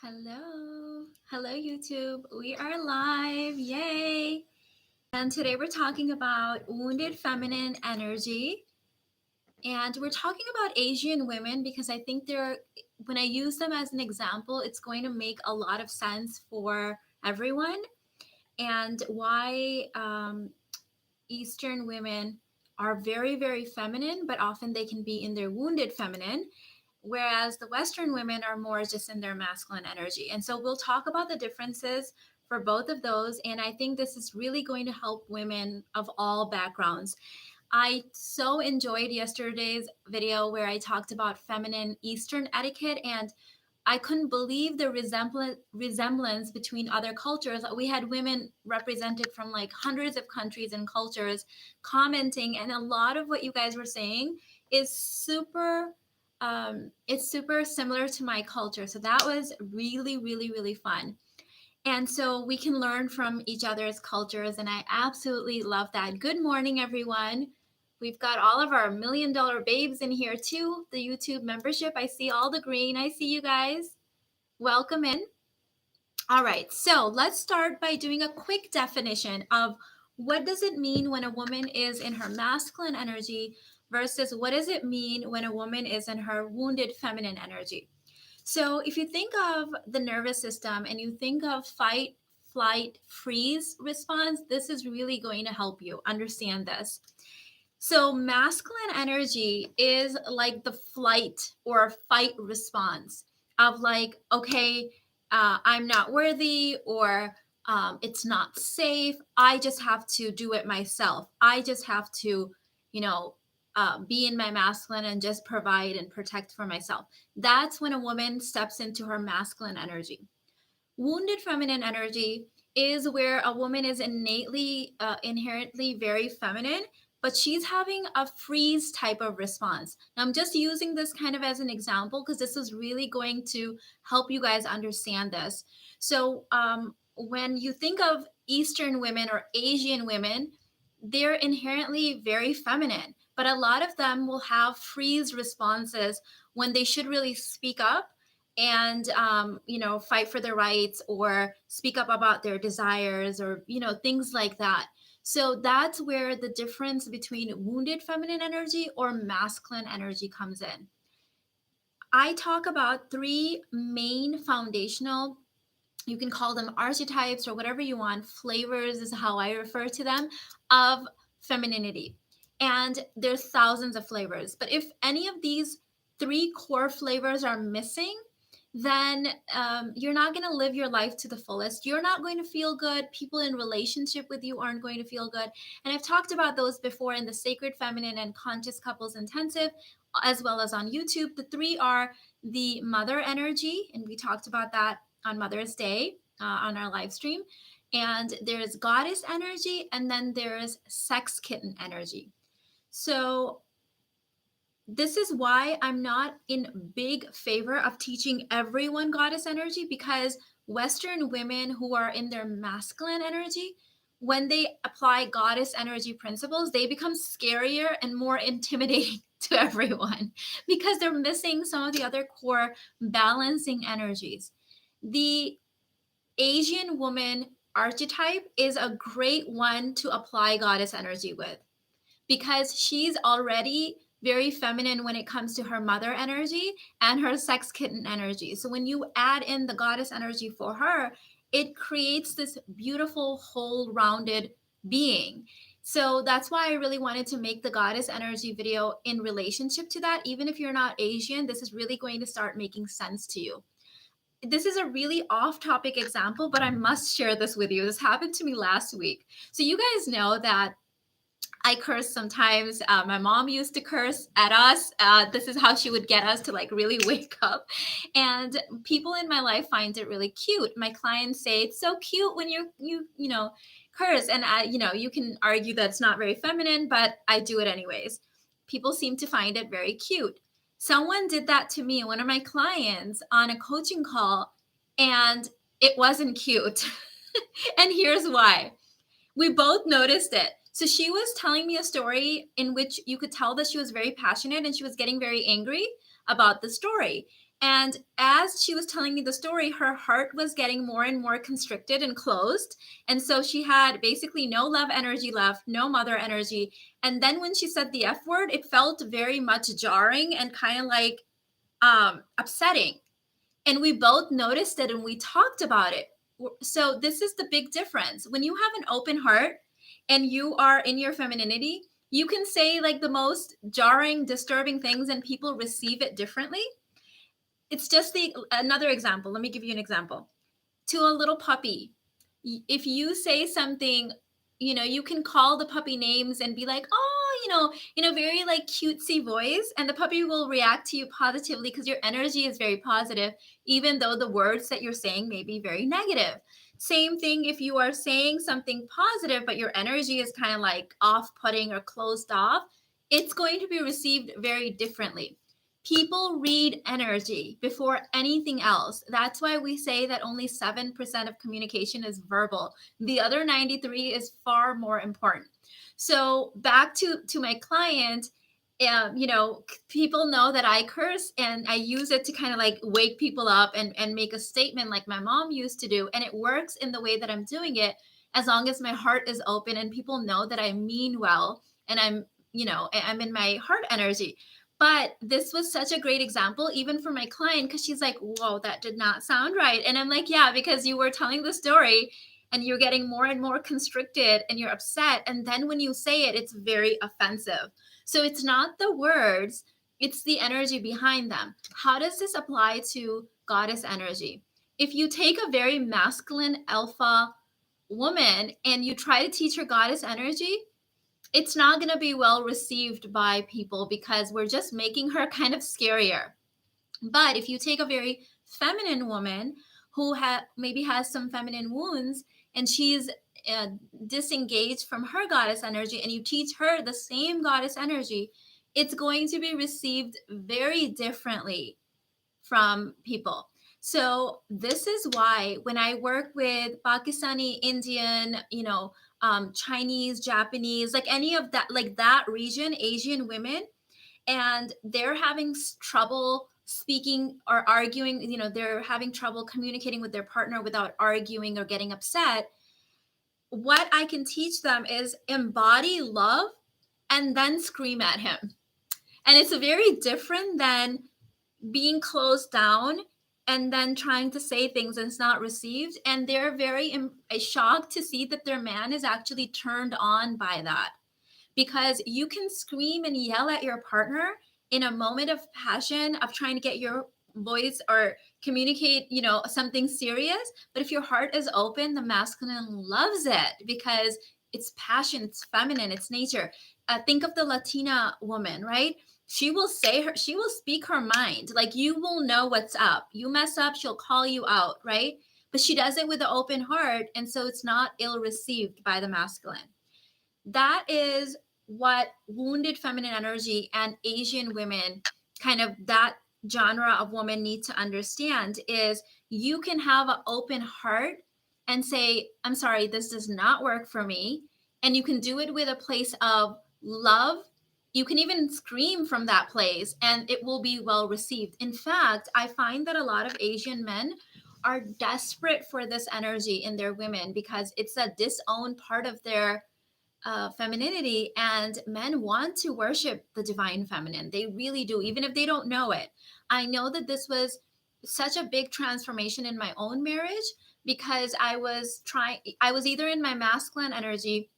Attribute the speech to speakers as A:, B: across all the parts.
A: Hello. Hello, YouTube. We are live. Yay. And today we're talking about wounded feminine energy. And we're talking about Asian women because I think when I use them as an example, it's going to make a lot of sense for everyone and why Eastern women are very, very feminine, but often they can be in their wounded feminine, whereas the Western women are more just in their masculine energy. And so we'll talk about the differences for both of those. And I think this is really going to help women of all backgrounds. I so enjoyed yesterday's video where I talked about feminine Eastern etiquette, and I couldn't believe the resemblance between other cultures. We had women represented from like hundreds of countries and cultures commenting, and a lot of what you guys were saying is it's super similar to my culture. So that was really, really, really fun. And so we can learn from each other's cultures, and I absolutely love that. Good morning, everyone. We've got all of our $1,000,000 babes in here too. The YouTube membership. I see all the green. I see you guys. Welcome in. All right, so let's start by doing a quick definition of what does it mean when a woman is in her masculine energy versus what does it mean when a woman is in her wounded feminine energy. So if you think of the nervous system and you think of fight, flight, freeze response, this is really going to help you understand this. So masculine energy is like the flight or fight response of like, okay, I'm not worthy, or it's not safe. I just have to do it myself. I just have to, be in my masculine and just provide and protect for myself. That's when a woman steps into her masculine energy. Wounded feminine energy is where a woman is inherently very feminine, but she's having a freeze type of response. Now, I'm just using this kind of as an example because this is really going to help you guys understand this. So, when you think of Eastern women or Asian women, they're inherently very feminine, but a lot of them will have freeze responses when they should really speak up and fight for their rights or speak up about their desires or things like that. So that's where the difference between wounded feminine energy or masculine energy comes in. I talk about three main foundational, you can call them archetypes or whatever you want, flavors is how I refer to them, of femininity. And there's thousands of flavors, but if any of these three core flavors are missing, then you're not going to live your life to the fullest. You're not going to feel good. People in relationship with you aren't going to feel good. And I've talked about those before in the Sacred Feminine and Conscious Couples Intensive, as well as on YouTube. The three are the mother energy, and we talked about that on Mother's Day on our live stream. And there's goddess energy, and then there's sex kitten energy. So this is why I'm not in big favor of teaching everyone goddess energy, because Western women who are in their masculine energy, when they apply goddess energy principles, they become scarier and more intimidating to everyone because they're missing some of the other core balancing energies. The Asian woman archetype is a great one to apply goddess energy with because she's already very feminine when it comes to her mother energy and her sex kitten energy. So when you add in the goddess energy for her, it creates this beautiful, whole rounded being. So that's why I really wanted to make the goddess energy video in relationship to that. Even if you're not Asian, this is really going to start making sense to you. This is a really off topic example, but I must share this with you. This happened to me last week. So you guys know that I curse sometimes. My mom used to curse at us. This is how she would get us to like really wake up. And people in my life find it really cute. My clients say it's so cute when you curse, and you can argue that it's not very feminine, but I do it anyways. People seem to find it very cute. Someone did that to me, one of my clients, on a coaching call, and it wasn't cute. And here's why. We both noticed it. So she was telling me a story in which you could tell that she was very passionate and she was getting very angry about the story. And as she was telling me the story, her heart was getting more and more constricted and closed. And so she had basically no love energy left, no mother energy. And then when she said the F word, it felt very much jarring and kind of like upsetting. And we both noticed it and we talked about it. So this is the big difference. When you have an open heart and you are in your femininity, you can say like the most jarring, disturbing things and people receive it differently. It's just another example. Let me give you an example. To a little puppy, if you say something, you can call the puppy names and be like, oh, in a very like cutesy voice, and the puppy will react to you positively because your energy is very positive, even though the words that you're saying may be very negative. Same thing if you are saying something positive, but your energy is kind of like off-putting or closed off, it's going to be received very differently. People read energy before anything else. That's why we say that only 7% of communication is verbal. The other 93 is far more important. So back to my client, people know that I curse and I use it to kind of like wake people up and make a statement like my mom used to do. And it works in the way that I'm doing it, as long as my heart is open and people know that I mean well and I'm in my heart energy. But this was such a great example, even for my client, because she's like, whoa, that did not sound right. And I'm like, yeah, because you were telling the story and you're getting more and more constricted and you're upset. And then when you say it, it's very offensive. So it's not the words, it's the energy behind them. How does this apply to goddess energy? If you take a very masculine alpha woman and you try to teach her goddess energy, it's not going to be well received by people because we're just making her kind of scarier. But if you take a very feminine woman who maybe has some feminine wounds and she's uh, disengaged from her goddess energy, and you teach her the same goddess energy, it's going to be received very differently from people. So this is why when I work with Pakistani, Indian, Chinese, Japanese, like any of that, like that region, Asian women, and they're having trouble speaking or arguing, they're having trouble communicating with their partner without arguing or getting upset. What I can teach them is embody love and then scream at him. And it's very different than being closed down and then trying to say things and it's not received. And they're very shocked to see that their man is actually turned on by that, because you can scream and yell at your partner in a moment of passion of trying to get your voice or communicate, something serious. But if your heart is open, the masculine loves it because it's passion, it's feminine, it's nature. Think of the Latina woman, right? She will speak her mind. Like, you will know what's up. You mess up, she'll call you out, right? But she does it with an open heart. And so it's not ill received by the masculine. That is what wounded feminine energy and Asian women, kind of that genre of women, need to understand is you can have an open heart and say, I'm sorry, this does not work for me. And you can do it with a place of love. You can even scream from that place and it will be well received. In fact, I find that a lot of Asian men are desperate for this energy in their women because it's a disowned part of their femininity, and men want to worship the divine feminine. They really do, even if they don't know it. I know that this was such a big transformation in my own marriage because I was either in my masculine energy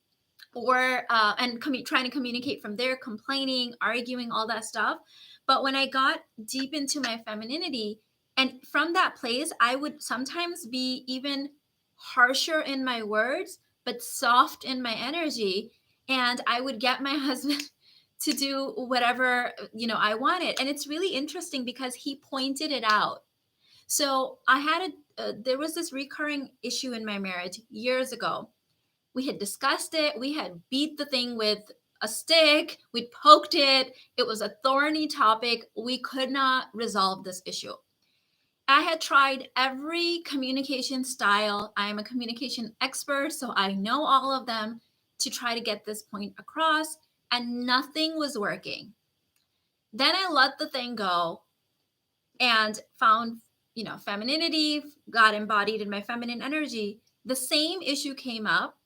A: or trying to communicate from there, complaining, arguing, all that stuff. But when I got deep into my femininity, and from that place, I would sometimes be even harsher in my words, but soft in my energy. And I would get my husband to do whatever, I wanted. And it's really interesting because he pointed it out. So there was this recurring issue in my marriage years ago. We had discussed it. We had beat the thing with a stick. We'd poked it. It was a thorny topic. We could not resolve this issue. I had tried every communication style. I am a communication expert, so I know all of them, to try to get this point across, and nothing was working. Then I let the thing go. and found, femininity, got embodied in my feminine energy, the same issue came up.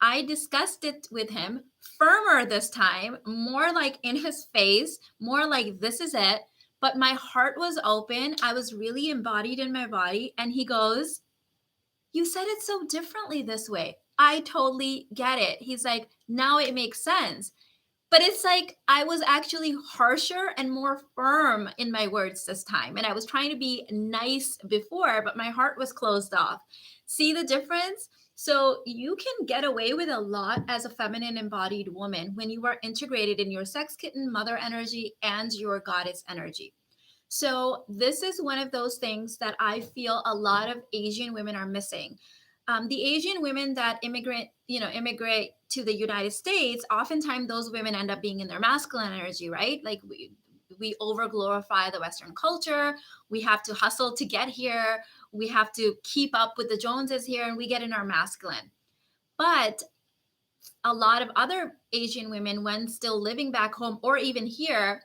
A: I discussed it with him, firmer this time, more like in his face, more like this is it. But my heart was open. I was really embodied in my body. And he goes, "You said it so differently this way. I totally get it." He's like, "Now it makes sense." But it's like I was actually harsher and more firm in my words this time. And I was trying to be nice before, but my heart was closed off. See the difference? So you can get away with a lot as a feminine embodied woman when you are integrated in your sex kitten mother energy and your goddess energy. So this is one of those things that I feel a lot of Asian women are missing. The Asian women that immigrate to the United States, oftentimes those women end up being in their masculine energy, right? Like we over glorify the Western culture. We have to hustle to get here. We have to keep up with the Joneses here, and we get in our masculine. But a lot of other Asian women, when still living back home or even here,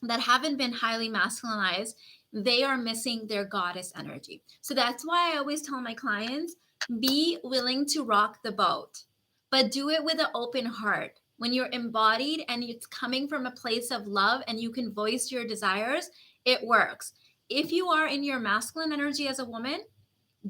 A: that haven't been highly masculinized, they are missing their goddess energy. So that's why I always tell my clients, be willing to rock the boat, but do it with an open heart. When you're embodied and it's coming from a place of love and you can voice your desires, it works. If you are in your masculine energy as a woman,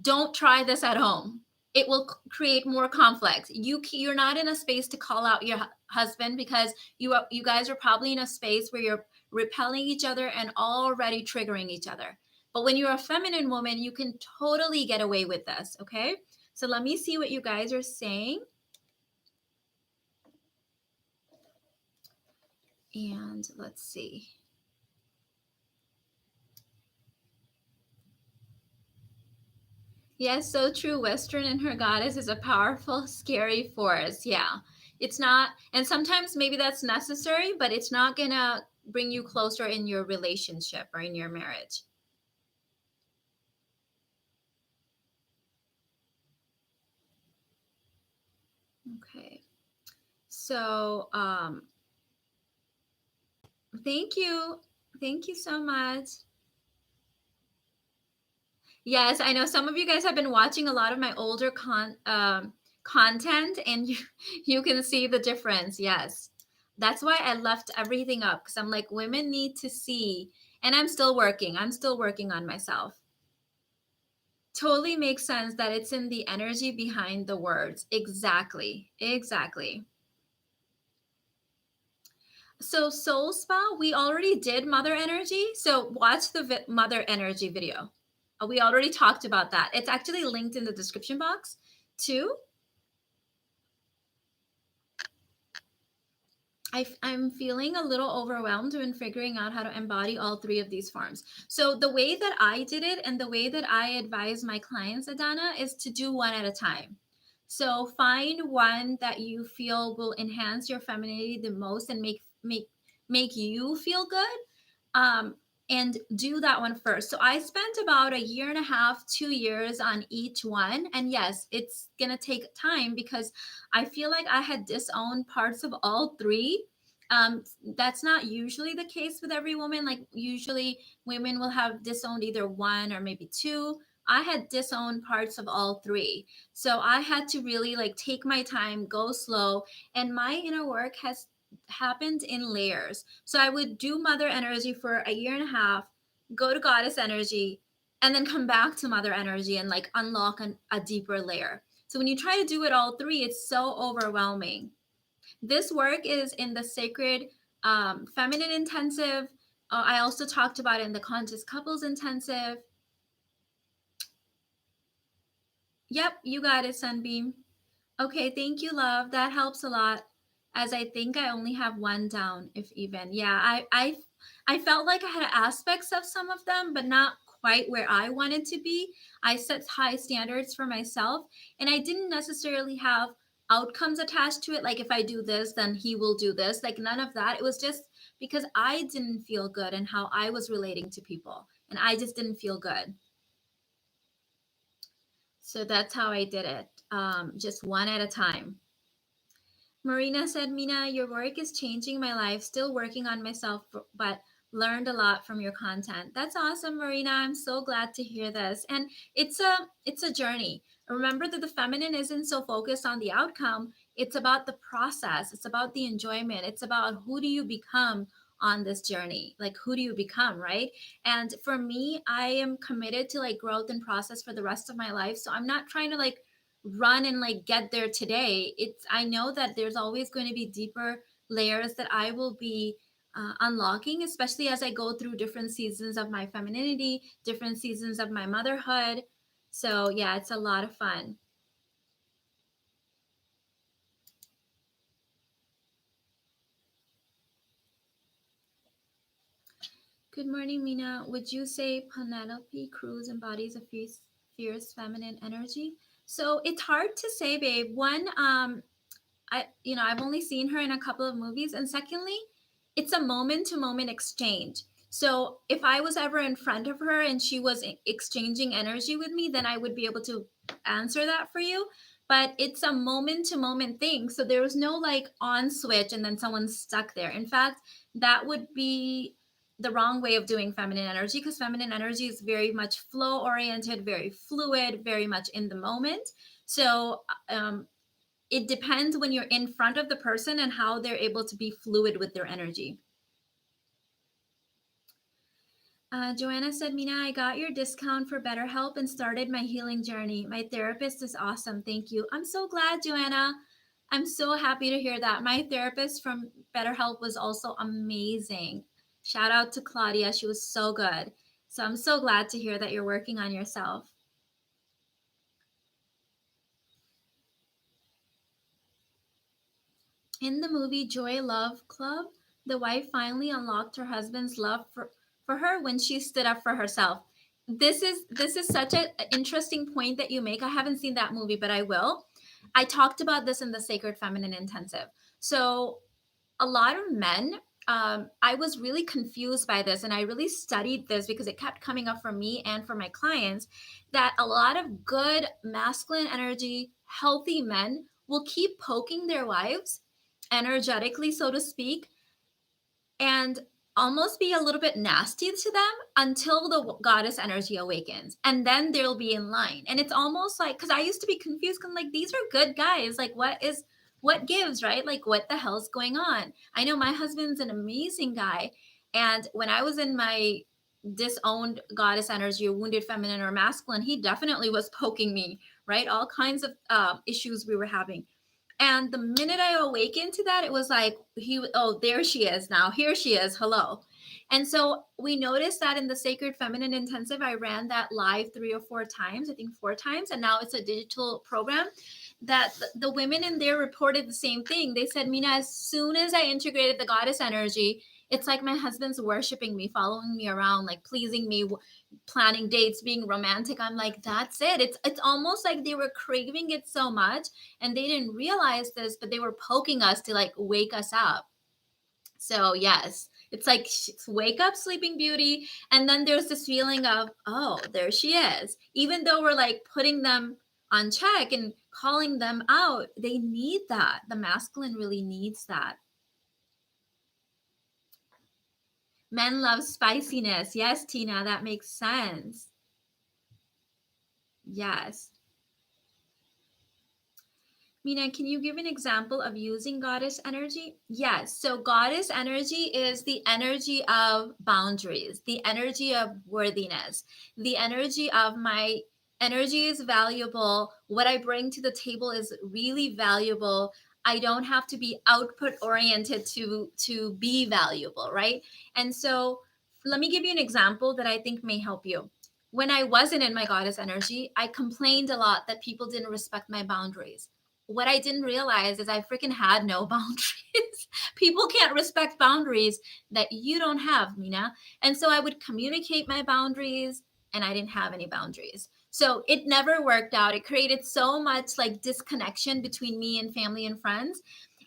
A: don't try this at home. It will create more conflict. You're not in a space to call out your husband, because you guys are probably in a space where you're repelling each other and already triggering each other. But when you're a feminine woman, you can totally get away with this. Okay, so let me see what you guys are saying. And let's see. Yes, so true. Western and her goddess is a powerful, scary force. Yeah. It's not, and sometimes maybe that's necessary, but it's not going to bring you closer in your relationship or in your marriage. Okay. So, thank you. Thank you so much. Yes, I know some of you guys have been watching a lot of my older content, and you can see the difference. Yes, that's why I left everything up, because I'm like, women need to see, and I'm still working. I'm still working on myself. Totally makes sense that it's in the energy behind the words. Exactly. Exactly. So Soul Spa, we already did Mother Energy. So watch the Mother Energy video. We already talked about that. It's actually linked in the description box too. I'm feeling a little overwhelmed when figuring out how to embody all three of these forms. So the way that I did it and the way that I advise my clients, Adana, is to do one at a time. So find one that you feel will enhance your femininity the most and make you feel good. And do that one first. So I spent about a year and a half, 2 years on each one. And yes, it's going to take time because I feel like I had disowned parts of all three. That's not usually the case with every woman. Like, usually women will have disowned either one or maybe two. I had disowned parts of all three. So I had to really like take my time, go slow. And my inner work has happened in layers. So I would do mother energy for a year and a half, go to goddess energy, and then come back to mother energy and like unlock a deeper layer. So when you try to do it all three, it's so overwhelming. This work is in the sacred feminine intensive. I also talked about it in the conscious couples intensive. Yep, you got it, Sunbeam. Okay, thank you, love. That helps a lot. As I think I only have one down, if even. Yeah, I felt like I had aspects of some of them, but not quite where I wanted to be. I set high standards for myself, and I didn't necessarily have outcomes attached to it. Like, if I do this, then he will do this. Like, none of that. It was just because I didn't feel good in how I was relating to people, and I just didn't feel good. So that's how I did it, just one at a time. Marina said, Mina, your work is changing my life. Still working on myself, but Learned a lot from your content. That's awesome, Marina. I'm so glad to hear this. And it's a journey. Remember that the feminine isn't so focused on the outcome. It's about the process. It's about the enjoyment. It's about who do you become on this journey? Like who do you become, right? And for me, I am committed to like growth and process for the rest of my life. So I'm not trying to like run and like get there today. It's I know that there's always going to be deeper layers that I will be unlocking, especially as I go through different seasons of my femininity, different seasons of my motherhood. So, yeah, it's a lot of fun. Good morning, Mina. Would you say Penelope Cruz embodies a fierce feminine energy? So it's hard to say, babe. One, I've only seen her in a couple of movies, and secondly, it's a moment to moment exchange. So if I was ever in front of her and she was exchanging energy with me, then I would be able to answer that for you. But it's a moment to moment thing. So there was no like on switch and then someone's stuck there. In fact, that would be the wrong way of doing feminine energy, because feminine energy is very much flow oriented, very fluid, very much in the moment. So it depends when you're in front of the person and how they're able to be fluid with their energy. Joanna said, Mina, I got your discount for BetterHelp and started my healing journey. My therapist is awesome. Thank you. I'm so glad, Joanna. I'm so happy to hear that. My therapist from BetterHelp was also amazing. Shout out to Claudia. She was so good. So I'm so glad to hear that you're working on yourself. In the movie Joy Love Club, the wife finally unlocked her husband's love for her when she stood up for herself. This is such an interesting point that you make. I haven't seen that movie, but I will. I talked about this in the Sacred Feminine Intensive. So a lot of men, I was really confused by this, and I really studied this because it kept coming up for me and for my clients, that a lot of good masculine energy, healthy men will keep poking their wives energetically, so to speak, and almost be a little bit nasty to them until the goddess energy awakens, and then they'll be in line. And it's almost like, because I used to be confused, because like these are good guys, like what gives, right? Like what the hell's going on? I know my husband's an amazing guy, and when I was in my disowned goddess energy or wounded feminine or masculine, he definitely was poking me, right? All kinds of issues we were having. And the minute I awakened to that, it was like oh, there she is now. Here she is. Hello. And so we noticed that in the Sacred Feminine Intensive, I ran that live 3 or 4 times, I think 4 times. And now it's a digital program that the women in there reported the same thing. They said, Mina, as soon as I integrated the goddess energy, it's like my husband's worshiping me, following me around, like pleasing me, planning dates, being romantic. I'm like, that's it. It's almost like they were craving it so much, and they didn't realize this, but they were poking us to like wake us up. So yes, it's like wake up, Sleeping Beauty. And then there's this feeling of, oh, there she is. Even though we're like putting them on check and calling them out, they need that. The masculine really needs that. Men love spiciness. Yes, Tina, that makes sense. Yes. Mina, can you give an example of using goddess energy? Yes. So, goddess energy is the energy of boundaries, the energy of worthiness, the energy of my energy is valuable. What I bring to the table is really valuable. I don't have to be output oriented to be valuable, right? And so, let me give you an example that I think may help you. When I wasn't in my goddess energy, I complained a lot that people didn't respect my boundaries. What I didn't realize is I freaking had no boundaries. People can't respect boundaries that you don't have, Mina. And so I would communicate my boundaries, and I didn't have any boundaries. So it never worked out. It created so much like disconnection between me and family and friends.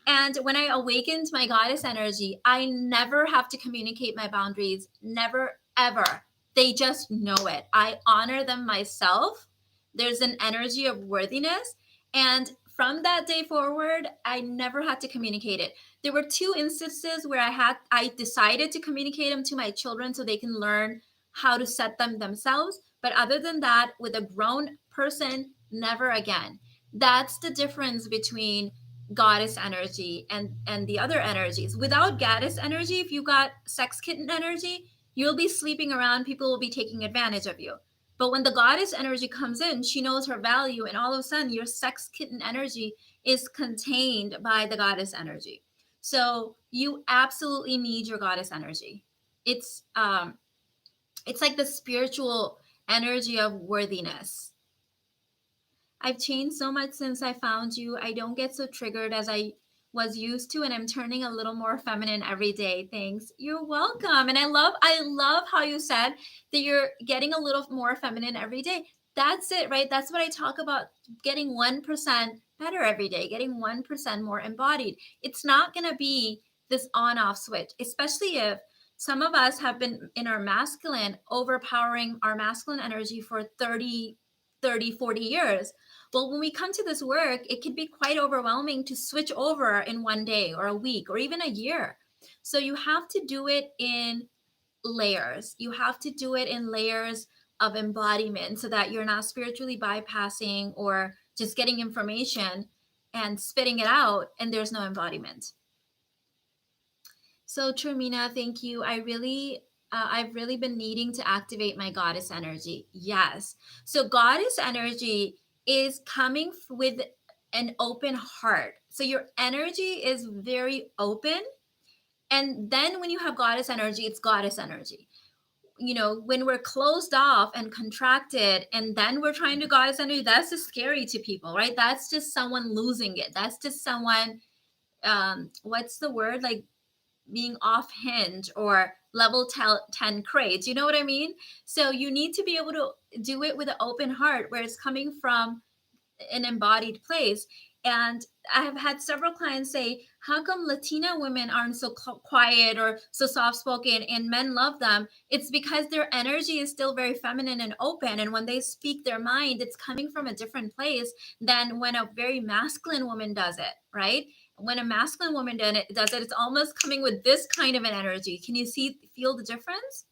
A: And when I awakened my goddess energy, I never have to communicate my boundaries. Never, ever. They just know it. I honor them myself. There's an energy of worthiness. And from that day forward, I never had to communicate it. There were 2 instances where I decided to communicate them to my children so they can learn how to set them themselves. But other than that, with a grown person, never again. That's the difference between goddess energy and the other energies. Without goddess energy, if you got sex kitten energy, you'll be sleeping around, people will be taking advantage of you. But when the goddess energy comes in, she knows her value, and all of a sudden your sex kitten energy is contained by the goddess energy. So you absolutely need your goddess energy. It's like the spiritual energy of worthiness. I've changed so much since I found you. I don't get so triggered as I was used to, and I'm turning a little more feminine every day. Thanks. You're welcome. And I love how you said that you're getting a little more feminine every day. That's it, right? That's what I talk about, getting 1% better every day, getting 1% more embodied. It's not going to be this on-off switch, especially if some of us have been in our masculine, overpowering our masculine energy for 40 years. Well, when we come to this work, it can be quite overwhelming to switch over in one day or a week or even a year. So you have to do it in layers. You have to do it in layers of embodiment so that you're not spiritually bypassing or just getting information and spitting it out and there's no embodiment. So true, Mina. Thank you. I've really been needing to activate my goddess energy. Yes. So goddess energy is coming with an open heart. So your energy is very open. And then when you have goddess energy, it's goddess energy. You know, when we're closed off and contracted and then we're trying to goddess energy, that's just scary to people, right? That's just someone losing it. That's just someone, what's the word? Like being off hinge or level 10 crates. You know what I mean? So you need to be able to do it with an open heart where it's coming from an embodied place. And I have had several clients say, how come Latina women aren't so quiet or so soft spoken and men love them? It's because their energy is still very feminine and open. And when they speak their mind, it's coming from a different place than when a very masculine woman does it, right? When a masculine woman does it, it's almost coming with this kind of an energy. Can you feel the difference?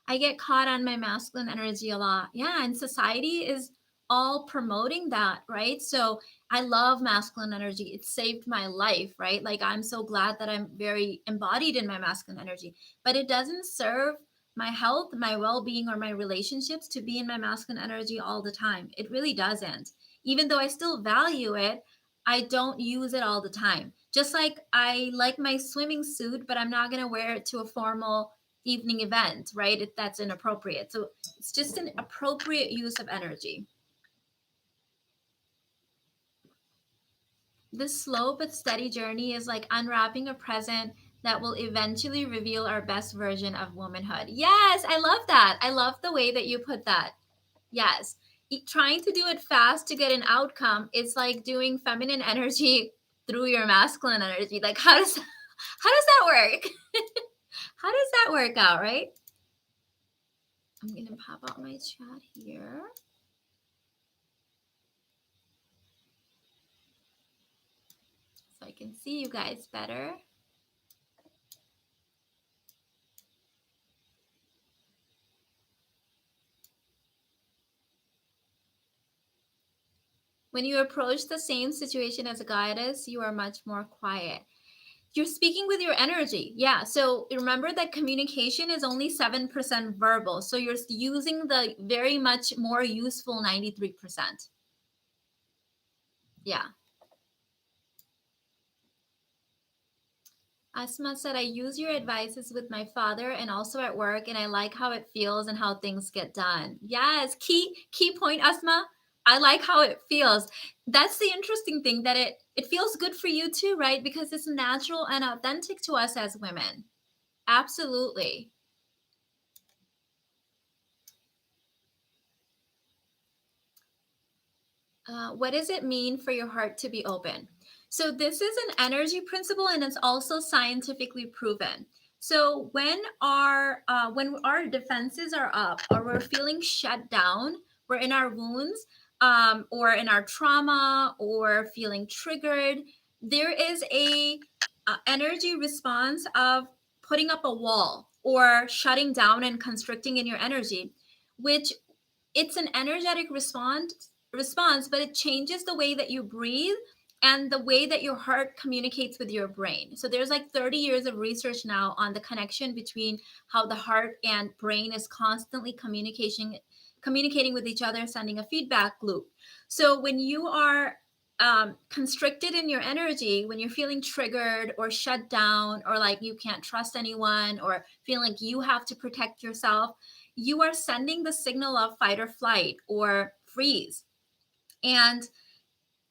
A: I get caught on my masculine energy a lot. Yeah, and society is all promoting that, right? So I love masculine energy. It saved my life, right? Like I'm so glad that I'm very embodied in my masculine energy, but it doesn't serve my health, my well-being, or my relationships to be in my masculine energy all the time. It really doesn't. Even though I still value it, I don't use it all the time. Just like I like my swimming suit, but I'm not going to wear it to a formal evening event, right? That's inappropriate. So it's just an appropriate use of energy. This slow but steady journey is like unwrapping a present that will eventually reveal our best version of womanhood. Yes, I love that. I love the way that you put that. Yes. Trying to do it fast to get an outcome is like doing feminine energy through your masculine energy. Like how does that work? How does that work out, right? I'm going to pop out my chat here. So I can see you guys better. When you approach the same situation as a goddess, you are much more quiet. You're speaking with your energy. Yeah. So remember that communication is only 7% verbal. So you're using the very much more useful 93%. Yeah. Asma said, I use your advices with my father and also at work, and I like how it feels and how things get done. Yes, key point, Asma. I like how it feels. That's the interesting thing, that it feels good for you too, right? Because it's natural and authentic to us as women. Absolutely. What does it mean for your heart to be open? So this is an energy principle, and it's also scientifically proven. So when our defenses are up or we're feeling shut down, we're in our wounds. or in our trauma or feeling triggered, there is a energy response of putting up a wall or shutting down and constricting in your energy, which it's an energetic response, but it changes the way that you breathe and the way that your heart communicates with your brain. So there's like 30 years of research now on the connection between how the heart and brain is constantly communicating with each other, sending a feedback loop. So when you are constricted in your energy, when you're feeling triggered or shut down, or like you can't trust anyone, or feeling like you have to protect yourself, you are sending the signal of fight or flight or freeze. And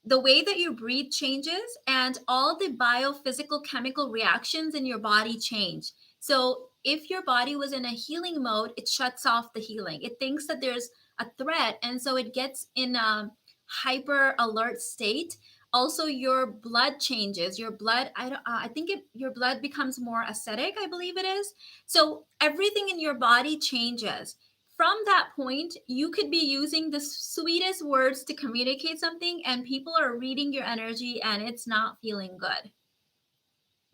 A: the way that you breathe changes, and all the biophysical chemical reactions in your body change. So if your body was in a healing mode, it shuts off the healing. It thinks that there's a threat, and so it gets in a hyper alert state. Also, your blood changes. Your blood, I think your blood becomes more acidic, I believe it is. So everything in your body changes. From that point, you could be using the sweetest words to communicate something, and people are reading your energy and it's not feeling good.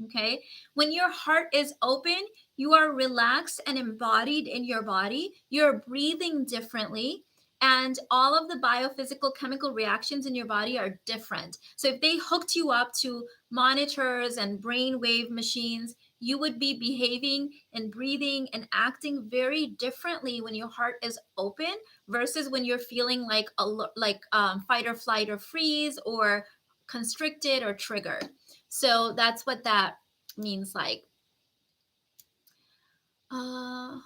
A: Okay. When your heart is open, you are relaxed and embodied in your body. You're breathing differently. And all of the biophysical chemical reactions in your body are different. So if they hooked you up to monitors and brainwave machines, you would be behaving and breathing and acting very differently when your heart is open versus when you're feeling like fight or flight or freeze or constricted or triggered. So that's what that means. Like, uh,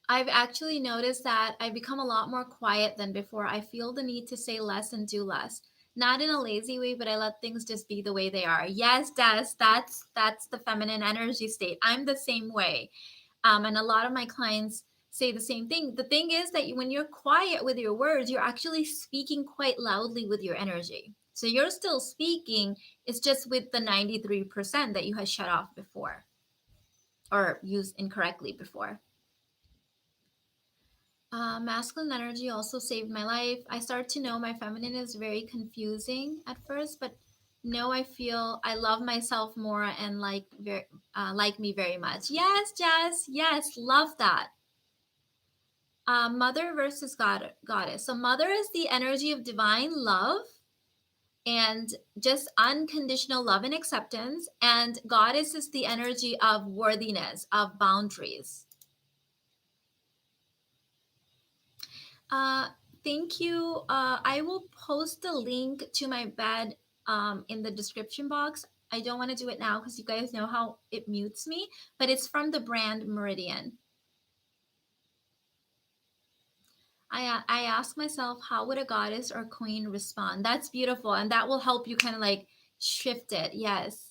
A: I've actually noticed that I become a lot more quiet than before. I feel the need to say less and do less. Not in a lazy way, but I let things just be the way they are. Yes, that's the feminine energy state. I'm the same way. And a lot of my clients say the same thing. The thing is that when you're quiet with your words, you're actually speaking quite loudly with your energy. So you're still speaking, it's just with the 93% that you had shut off before or used incorrectly before. Masculine energy also saved my life. I started to know my feminine is very confusing at first, but no, I feel I love myself more and like me very much. Yes, Jess. Yes, love that. Mother versus goddess. So mother is the energy of divine love and just unconditional love and acceptance, and goddess is the energy of worthiness, of boundaries. Uh, Thank you. I will post a link to my bed in the description box. I don't want to do it now because you guys know how it mutes me, but it's from the brand Meridian. I ask myself, how would a goddess or queen respond? That's beautiful, and that will help you kind of like shift it. Yes.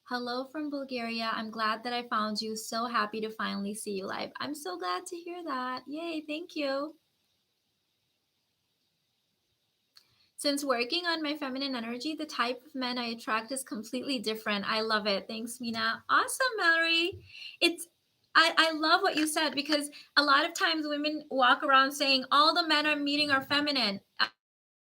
A: Hello from Bulgaria. I'm glad that I found you. So happy to finally see you live. I'm so glad to hear that. Yay, thank you. Since working on my feminine energy, the type of men I attract is completely different. I love it. Thanks, Mina. Awesome, Mallory. It's I love what you said, because a lot of times women walk around saying all the men I'm meeting are feminine.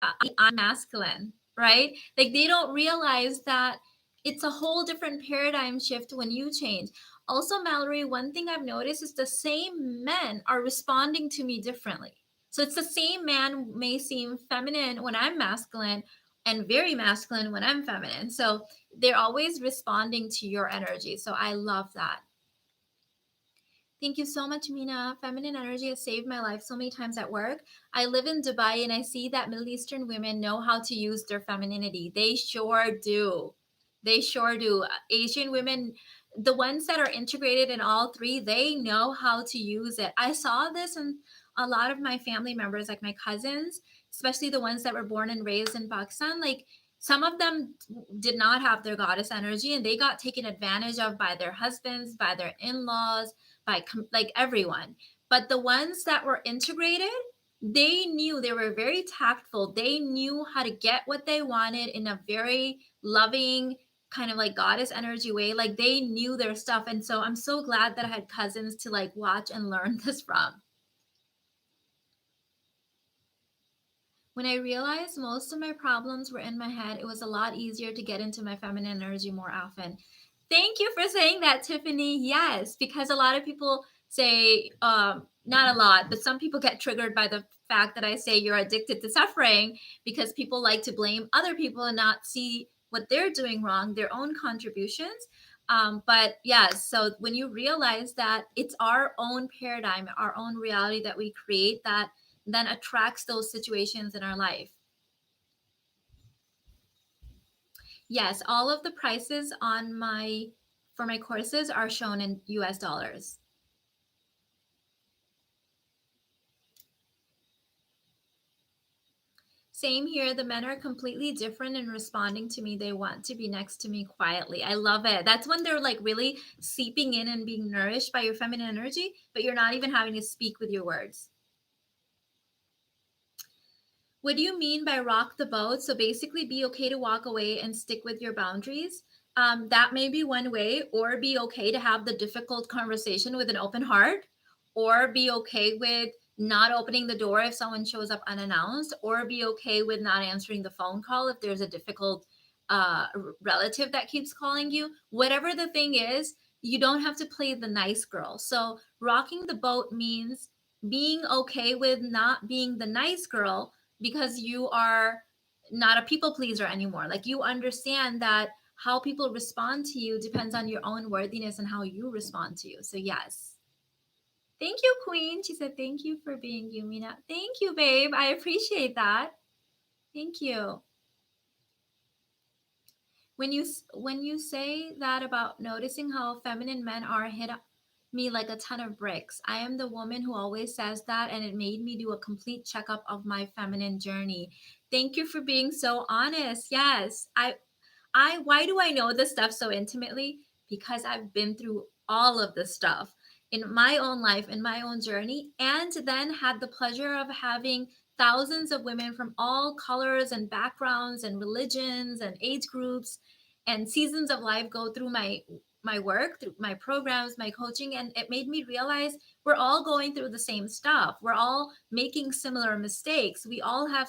A: I'm masculine, right? Like they don't realize that it's a whole different paradigm shift when you change. Also, Mallory, one thing I've noticed is the same men are responding to me differently. So it's the same man may seem feminine when I'm masculine and very masculine when I'm feminine. So they're always responding to your energy. So I love that. Thank you so much, Mina. Feminine energy has saved my life so many times at work. I live in Dubai and I see that Middle Eastern women know how to use their femininity. They sure do. They sure do. Asian women, the ones that are integrated in all three, they know how to use it. I saw this in a lot of my family members, like my cousins, especially the ones that were born and raised in Pakistan. Like some of them did not have their goddess energy and they got taken advantage of by their husbands, by their in laws, by like everyone. But the ones that were integrated, they knew, they were very tactful. They knew how to get what they wanted in a very loving, kind of like goddess energy way. Like they knew their stuff. And so I'm so glad that I had cousins to like watch and learn this from. When I realized most of my problems were in my head, it was a lot easier to get into my feminine energy more often. Thank you for saying that, Tiffany. Yes, because a lot of people say, not a lot, but some people get triggered by the fact that I say you're addicted to suffering, because people like to blame other people and not see what they're doing wrong, their own contributions. But yes, so when you realize that it's our own paradigm, our own reality that we create, that then attracts those situations in our life. Yes, all of the prices on my for my courses are shown in US dollars. Same here. The men are completely different in responding to me. They want to be next to me quietly. I love it. That's when they're like really seeping in and being nourished by your feminine energy, but you're not even having to speak with your words. What do you mean by rock the boat? So basically, be okay to walk away and stick with your boundaries. That may be one way, or be okay to have the difficult conversation with an open heart, or be okay with not opening the door if someone shows up unannounced, or be okay with not answering the phone call if there's a difficult relative that keeps calling you. Whatever the thing is, you don't have to play the nice girl. So, rocking the boat means being okay with not being the nice girl, because you are not a people pleaser anymore. Like, you understand that how people respond to you depends on your own worthiness and how you respond to you. So yes. Thank you, Queen. She said, thank you for being you, Mina. Thank you, babe. I appreciate that. Thank you. When you say that about noticing how feminine men are, hit me like a ton of bricks. I am the woman who always says that, and it made me do a complete checkup of my feminine journey. Thank you for being so honest. Yes, I why do I know this stuff so intimately? Because I've been through all of this stuff in my own life, in my own journey, and then had the pleasure of having thousands of women from all colors and backgrounds and religions and age groups and seasons of life go through my work, through my programs, my coaching, and it made me realize we're all going through the same stuff. We're all making similar mistakes. We all have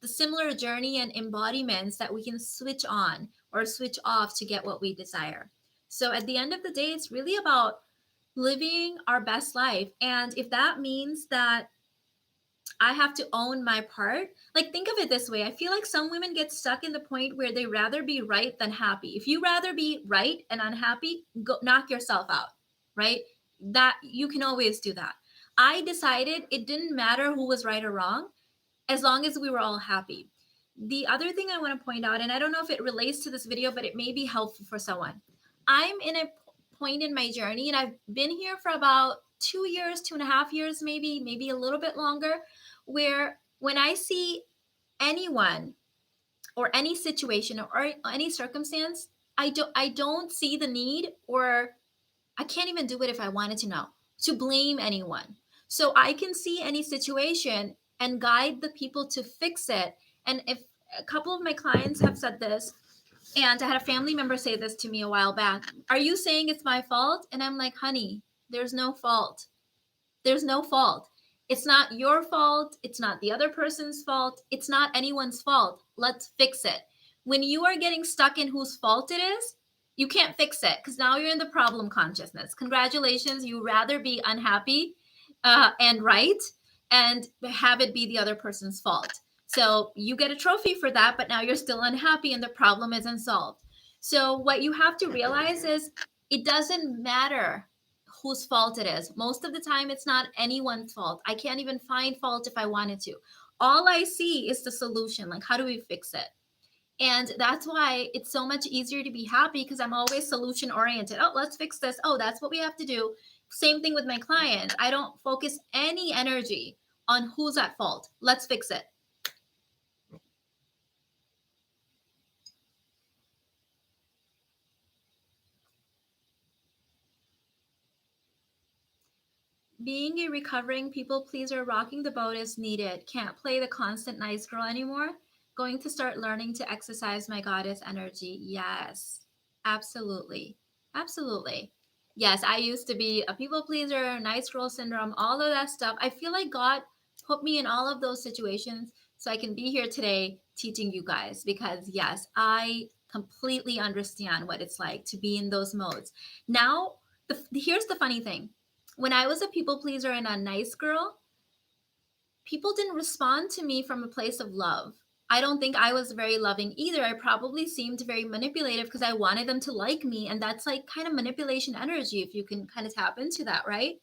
A: the similar journey and embodiments that we can switch on or switch off to get what we desire. So at the end of the day, it's really about living our best life. And if that means that I have to own my part, like, think of it this way. I feel like some women get stuck in the point where they rather be right than happy. If you rather be right and unhappy, go knock yourself out, right? That you can always do that. I decided it didn't matter who was right or wrong, as long as we were all happy. The other thing I want to point out, and I don't know if it relates to this video, but it may be helpful for someone. I'm in a point in my journey, and I've been here for about 2 years, 2.5 years, maybe a little bit longer, where when I see anyone or any situation or any circumstance, I don't see the need, or I can't even do it if I wanted to know, to blame anyone. So I can see any situation and guide the people to fix it. And if a couple of my clients have said this, and I had a family member say this to me a while back, are you saying it's my fault? And I'm like, honey, there's no fault. There's no fault. It's not your fault. It's not the other person's fault. It's not anyone's fault. Let's fix it. When you are getting stuck in whose fault it is, you can't fix it, because now you're in the problem consciousness. Congratulations. You rather be unhappy and right and have it be the other person's fault. So you get a trophy for that, but now you're still unhappy and the problem isn't solved. So what you have to realize is it doesn't matter whose fault it is. Most of the time, it's not anyone's fault. I can't even find fault if I wanted to. All I see is the solution. Like, how do we fix it? And that's why it's so much easier to be happy, because I'm always solution oriented. Oh, let's fix this. Oh, that's what we have to do. Same thing with my clients. I don't focus any energy on who's at fault. Let's fix it. Being a recovering people pleaser, rocking the boat is needed. Can't play the constant nice girl anymore. Going to start learning to exercise my goddess energy. Yes, absolutely. Absolutely. Yes, I used to be a people pleaser, nice girl syndrome, all of that stuff. I feel like God put me in all of those situations so I can be here today teaching you guys, because yes, I completely understand what it's like to be in those modes. Now, here's the funny thing. When I was a people pleaser and a nice girl, people didn't respond to me from a place of love. I don't think I was very loving either. I probably seemed very manipulative because I wanted them to like me. And that's like kind of manipulation energy, if you can kind of tap into that, right?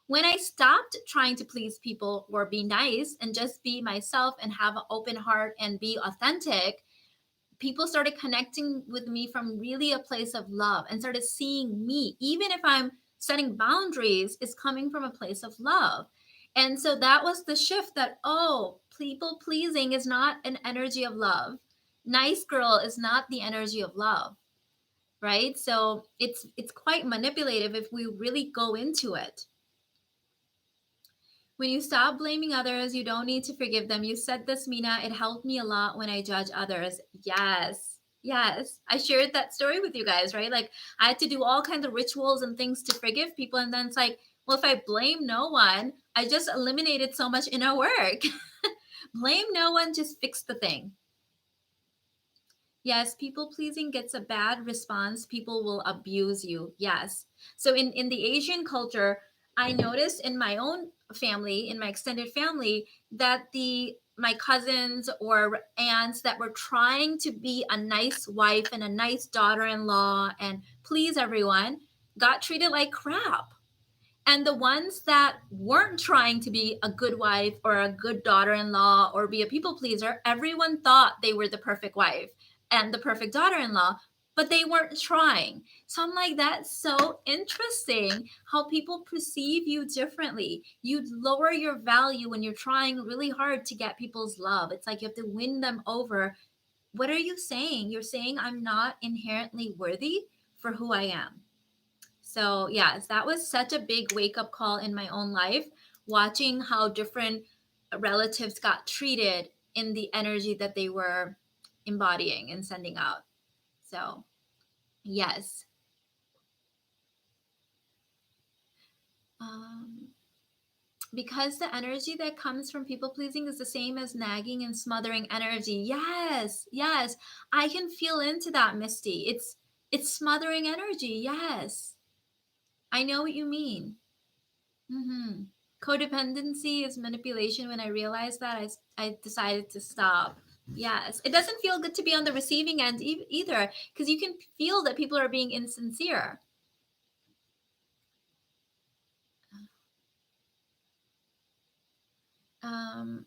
A: When I stopped trying to please people or be nice and just be myself and have an open heart and be authentic, people started connecting with me from really a place of love and started seeing me, even if I'm setting boundaries, is coming from a place of love. And so that was the shift, that, oh, people pleasing is not an energy of love. Nice girl is not the energy of love, right? So it's quite manipulative if we really go into it. When you stop blaming others, you don't need to forgive them. You said this, Mina. It helped me a lot when I judge others. Yes. Yes. I shared that story with you guys, right? Like, I had to do all kinds of rituals and things to forgive people. And then it's like, well, if I blame no one, I just eliminated so much inner work. Blame no one, just fix the thing. Yes, people pleasing gets a bad response. People will abuse you. Yes. So in the Asian culture, I noticed in my own family, in my extended family, that the my cousins or aunts that were trying to be a nice wife and a nice daughter-in-law and please everyone got treated like crap. And the ones that weren't trying to be a good wife or a good daughter in law or be a people pleaser, everyone thought they were the perfect wife and the perfect daughter in law, but they weren't trying. So I'm like, that's so interesting how people perceive you differently. You lower your value when you're trying really hard to get people's love. It's like you have to win them over. What are you saying? You're saying I'm not inherently worthy for who I am. So, yes, that was such a big wake up call in my own life, watching how different relatives got treated in the energy that they were embodying and sending out. So, yes. Um, because the energy that comes from people pleasing is the same as nagging and smothering energy. Yes, yes. I can feel into that, Misty. It's smothering energy. Yes. I know what you mean. Mm-hmm. Codependency is manipulation. When I realized that, I decided to stop. Yes. It doesn't feel good to be on the receiving end either, because you can feel that people are being insincere. Um,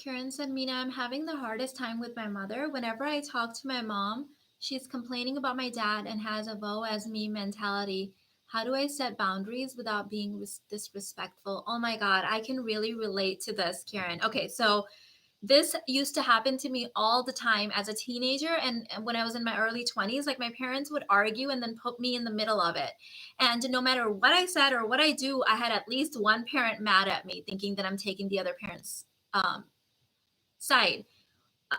A: Karen said, Mina, I'm having the hardest time with my mother. Whenever I talk to my mom, she's complaining about my dad and has a woe as me mentality. How do I set boundaries without being disrespectful? Oh my God, I can really relate to this, Karen. Okay, so this used to happen to me all the time as a teenager, and when I was in my early 20s, like my parents would argue and then put me in the middle of it. And no matter what I said or what I do, I had at least one parent mad at me, thinking that I'm taking the other parent's side.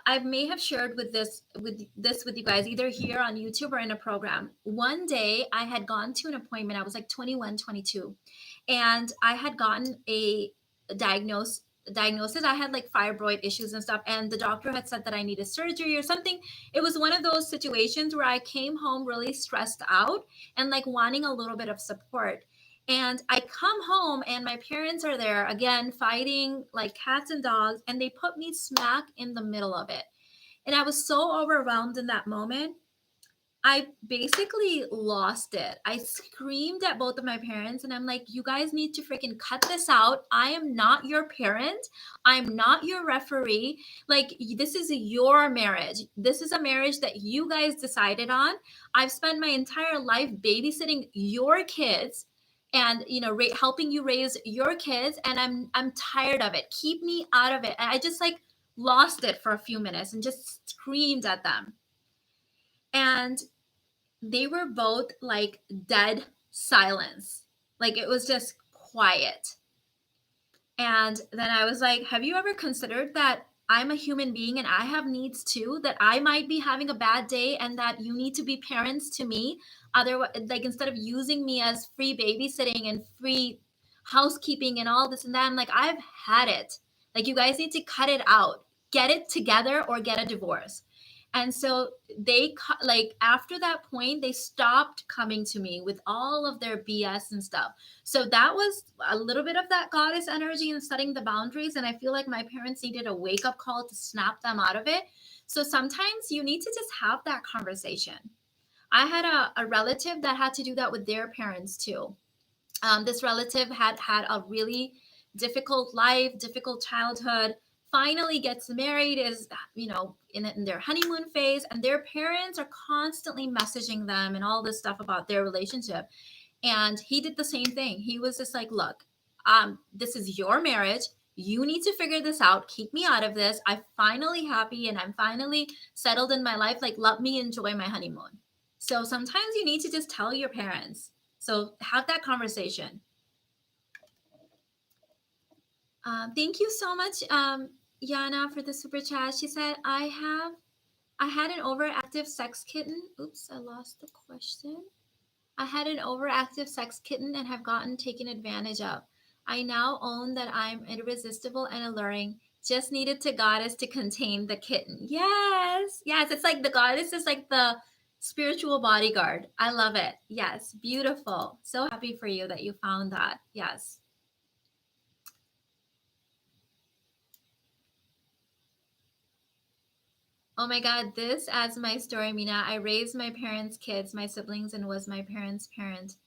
A: I may have shared with you guys either here on YouTube or in a program. One day I had gone to an appointment. I was like 21, 22, and I had gotten a diagnosis. I had like fibroid issues and stuff, and the doctor had said that I needed surgery or something. It was one of those situations where I came home really stressed out and like wanting a little bit of support. And I come home and my parents are there again, fighting like cats and dogs, and they put me smack in the middle of it. And I was so overwhelmed in that moment. I basically lost it. I screamed at both of my parents and I'm like, you guys need to freaking cut this out. I am not your parent. I'm not your referee. Like, this is your marriage. This is a marriage that you guys decided on. I've spent my entire life babysitting your kids and helping you raise your kids, and I'm tired of it. Keep me out of it. And I just like lost it for a few minutes and just screamed at them. And they were both like dead silence. Like it was just quiet. And then I was like, have you ever considered that I'm a human being and I have needs too, that I might be having a bad day and that you need to be parents to me? Otherwise, like instead of using me as free babysitting and free housekeeping and all this and that, I'm like, I've had it. Like, you guys need to cut it out. get it together or get a divorce. And so they like after that point they stopped coming to me with all of their BS and stuff. So that was a little bit of that goddess energy and setting the boundaries, and I feel like my parents needed a wake up call to snap them out of it. So sometimes you need to just have that conversation. I had a relative that had to do that with their parents too. This relative had a really difficult life, difficult childhood, finally gets married, is, in their honeymoon phase, and their parents are constantly messaging them and all this stuff about their relationship. And he did the same thing. He was just like, look, this is your marriage. You need to figure this out. Keep me out of this. I'm finally happy and I'm finally settled in my life. Like, let me enjoy my honeymoon. So sometimes you need to just tell your parents. So have that conversation. Thank you so much, Yana, for the super chat. She said, I had an overactive sex kitten. Oops, I lost the question. I had an overactive sex kitten and have gotten taken advantage of. I now own that I'm irresistible and alluring. Just needed to goddess to contain the kitten. Yes. Yes. It's like the goddess is like the spiritual bodyguard. I love it. Yes. Beautiful. So happy for you that you found that. Yes. Oh my God, this adds my story, Mina. I raised my parents' kids, my siblings, and was my parents' parent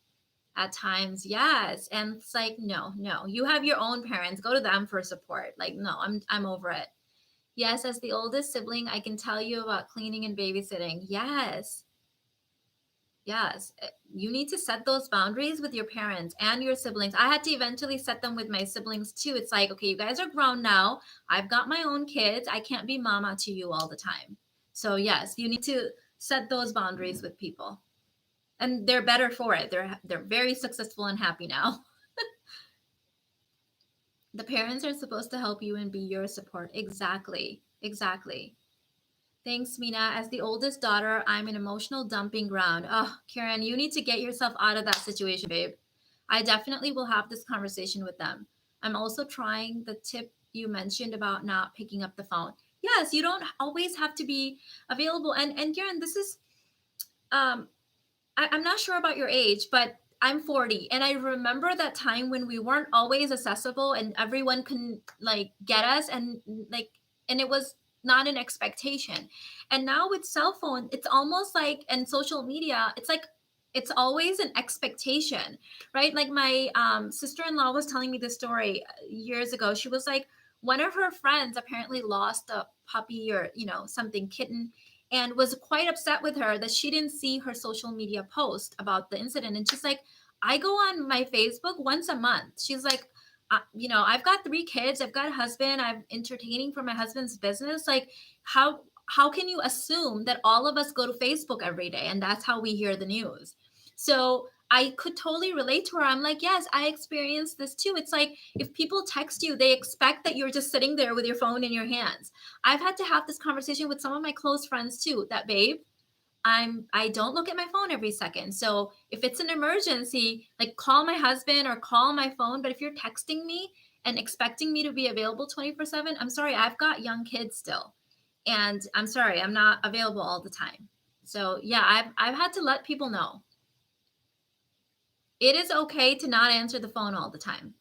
A: at times. Yes. And it's like, no, no. You have your own parents. Go to them for support. Like, no, I'm over it. Yes, as the oldest sibling, I can tell you about cleaning and babysitting. Yes. Yes, you need to set those boundaries with your parents and your siblings. I had to eventually set them with my siblings too. It's like, okay, you guys are grown now. I've got my own kids. I can't be mama to you all the time. So, yes, you need to set those boundaries with people. And they're better for it. They're very successful and happy now. The parents are supposed to help you and be your support. Exactly. Exactly. Thanks, Mina. As the oldest daughter, I'm an emotional dumping ground. Oh, Karen, you need to get yourself out of that situation, babe. I definitely will have this conversation with them. I'm also trying the tip you mentioned about not picking up the phone. Yes, you don't always have to be available. And Karen, this is um I'm not sure about your age, but I'm 40, and I remember that time when we weren't always accessible and everyone can like get us, and it was not an expectation. And now with cell phone, it's almost like, and social media, it's like it's always an expectation, right? Like my sister-in-law was telling me this story years ago. She was like, one of her friends apparently lost a puppy or something, kitten, and was quite upset with her that she didn't see her social media post about the incident. And she's like, I go on my Facebook once a month. She's like, I've got 3 kids, I've got a husband, I'm entertaining for my husband's business. Like, how can you assume that all of us go to Facebook every day and that's how we hear the news? So I could totally relate to her. I'm like, yes, I experienced this too. It's like if people text you, they expect that you're just sitting there with your phone in your hands. I've had to have this conversation with some of my close friends too, that babe, I don't look at my phone every second. So if it's an emergency, like call my husband or call my phone. But if you're texting me and expecting me to be available 24/7, I'm sorry, I've got young kids still. And I'm sorry, I'm not available all the time. So yeah, I've had to let people know. It is okay to not answer the phone all the time.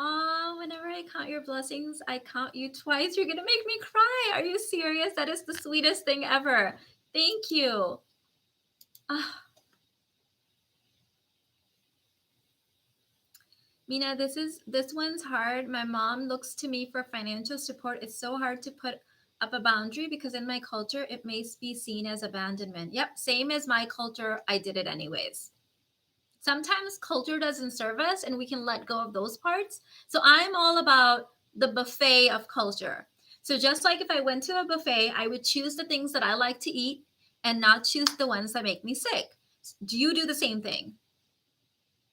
A: Oh, whenever I count your blessings, I count you twice. You're gonna make me cry. Are you serious? That is the sweetest thing ever. Thank you. Ah, Mina, this one's hard. My mom looks to me for financial support. It's so hard to put up a boundary because in my culture it may be seen as abandonment. Yep, same as my culture. I did it anyways. Sometimes culture doesn't serve us and we can let go of those parts. So I'm all about the buffet of culture. So just like if I went to a buffet, I would choose the things that I like to eat and not choose the ones that make me sick. Do you do the same thing?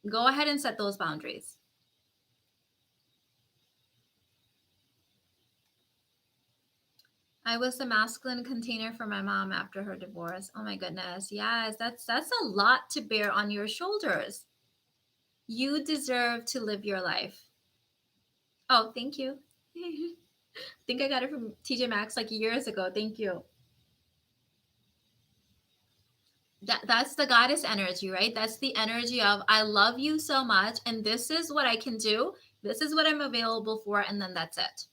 A: Go ahead and set those boundaries. I was the masculine container for my mom after her divorce. Oh my goodness. Yes, that's a lot to bear on your shoulders. You deserve to live your life. Oh, thank you. I think I got it from TJ Maxx like years ago. Thank you. That's the goddess energy, right? That's the energy of I love you so much and this is what I can do. This is what I'm available for, and then that's it.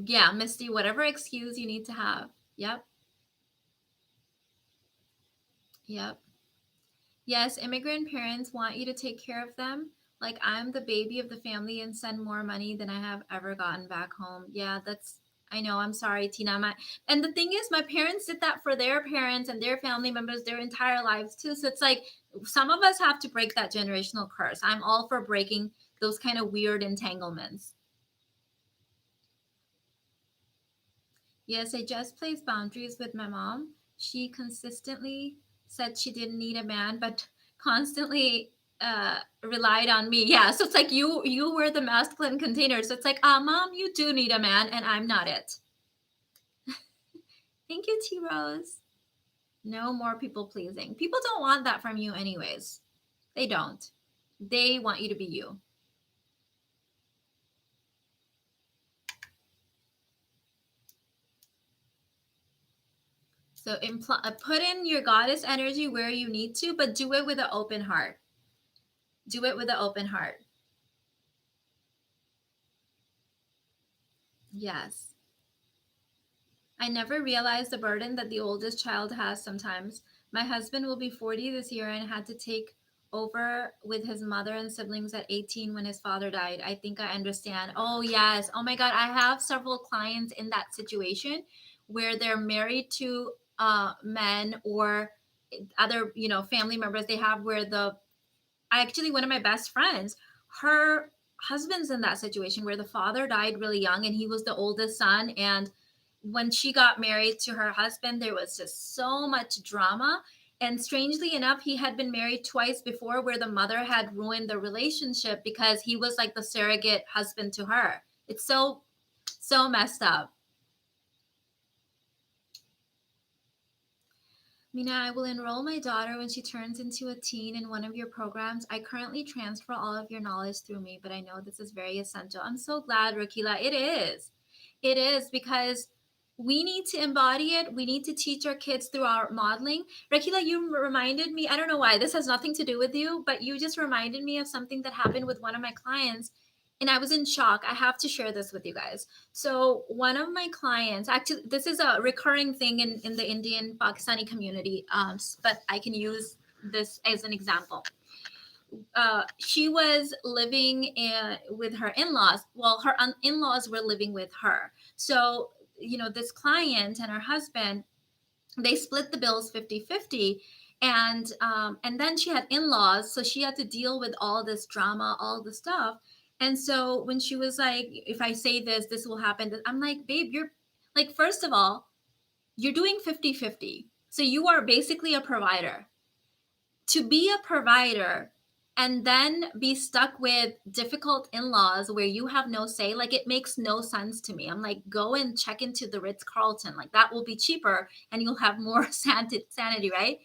A: Yeah, Misty, whatever excuse you need to have. Yep. Yep. Yes, immigrant parents want you to take care of them. Like I'm the baby of the family and send more money than I have ever gotten back home. Yeah, that's I know. I'm sorry, Tina. And the thing is, my parents did that for their parents and their family members their entire lives too. So it's like some of us have to break that generational curse. I'm all for breaking those kind of weird entanglements. Yes, I just placed boundaries with my mom. She consistently said she didn't need a man, but constantly relied on me. Yeah, so it's like you were the masculine container. So it's like, mom, you do need a man, and I'm not it. Thank you, T Rose. No more people pleasing. People don't want that from you, anyways. They don't. They want you to be you. So put in your goddess energy where you need to, but do it with an open heart. Do it with an open heart. Yes. I never realized the burden that the oldest child has sometimes. My husband will be 40 this year and had to take over with his mother and siblings at 18 when his father died. I think I understand. Oh, yes. Oh, my God. I have several clients in that situation where they're married to men or other, family members they have where actually one of my best friends, her husband's in that situation where the father died really young and he was the oldest son. And when she got married to her husband, there was just so much drama. And strangely enough, he had been married twice before where the mother had ruined the relationship because he was like the surrogate husband to her. It's so messed up. Mina, I will enroll my daughter when she turns into a teen in one of your programs. I currently transfer all of your knowledge through me, but I know this is very essential. I'm so glad, Rakila. It is. It is because we need to embody it. We need to teach our kids through our modeling. Rakila, you reminded me, I don't know why, this has nothing to do with you, but you just reminded me of something that happened with one of my clients. And I was in shock. I have to share this with you guys. So one of my clients, actually, this is a recurring thing in the Indian Pakistani community, but I can use this as an example. She was living with her in-laws. Well, her in-laws were living with her. So, this client and her husband, they split the bills 50-50. And then she had in-laws, so she had to deal with all this drama, all the stuff. And so when she was like, if I say this will happen, I'm like, babe, you're like, first of all, you're doing 50-50. So you are basically a provider. To be a provider and then be stuck with difficult in-laws where you have no say, like, it makes no sense to me. I'm like, go and check into the Ritz-Carlton, like that will be cheaper and you'll have more sanity, right?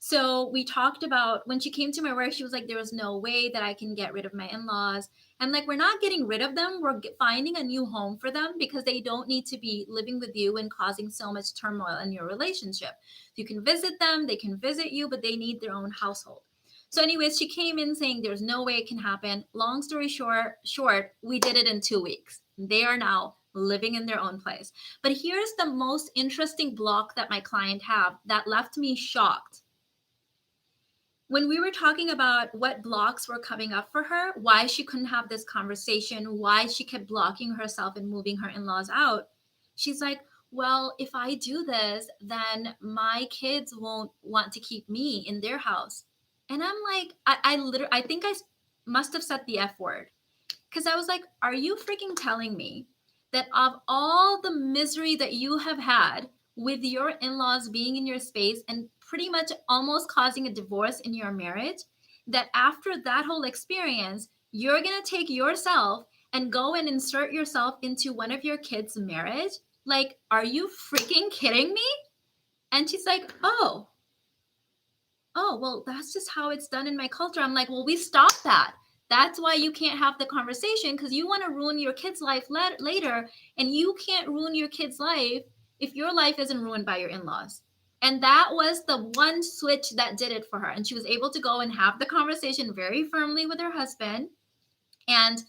A: So we talked about when she came to my work, she was like, there was no way that I can get rid of my in-laws. And like, we're not getting rid of them. We're finding a new home for them because they don't need to be living with you and causing so much turmoil in your relationship. You can visit them, they can visit you, but they need their own household. So anyways, she came in saying there's no way it can happen. Long story short, we did it in 2 weeks. They are now living in their own place. But here's the most interesting block that my client have that left me shocked. When we were talking about what blocks were coming up for her, why she couldn't have this conversation, why she kept blocking herself and moving her in-laws out, she's like, well, if I do this, then my kids won't want to keep me in their house. And I'm like, I think I must have said the F word. Because I was like, are you freaking telling me that of all the misery that you have had with your in-laws being in your space and pretty much almost causing a divorce in your marriage, that after that whole experience, you're going to take yourself and go and insert yourself into one of your kids' marriage? Like, are you freaking kidding me? And she's like, oh, oh, well, that's just how it's done in my culture. I'm like, well, we stopped that. That's why you can't have the conversation, because you want to ruin your kid's life later, and you can't ruin your kid's life if your life isn't ruined by your in-laws. And that was the one switch that did it for her. And she was able to go and have the conversation very firmly with her husband. And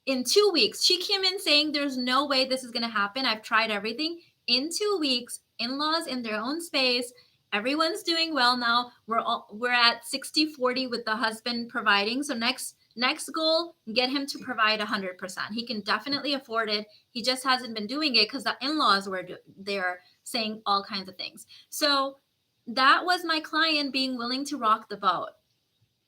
A: in 2 weeks, she came in saying, there's no way this is going to happen. I've tried everything. In 2 weeks, in-laws in their own space, everyone's doing well now. We're at 60-40 with the husband providing. So next goal, get him to provide 100%. He can definitely afford it. He just hasn't been doing it because the in-laws were there saying all kinds of things. So that was my client being willing to rock the boat.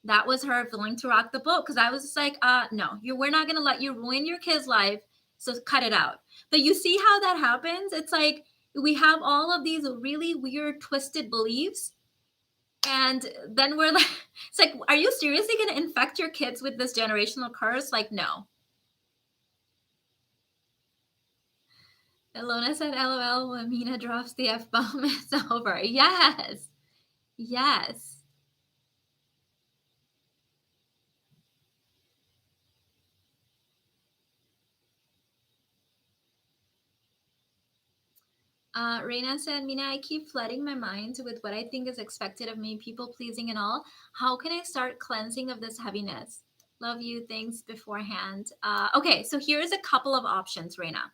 A: That was her willing to rock the boat, because I was just like, no, we're not going to let you ruin your kid's life. So cut it out. But you see how that happens? It's like we have all of these really weird, twisted beliefs. And then we're like, it's like, are you seriously going to infect your kids with this generational curse? Like, no. Ilona said, LOL, when Mina drops the F-bomb, it's over. Yes. Yes. Reina said, Mina, I keep flooding my mind with what I think is expected of me, people pleasing and all. How can I start cleansing of this heaviness? Love you. Thanks beforehand. Okay, so here's a couple of options, Reina.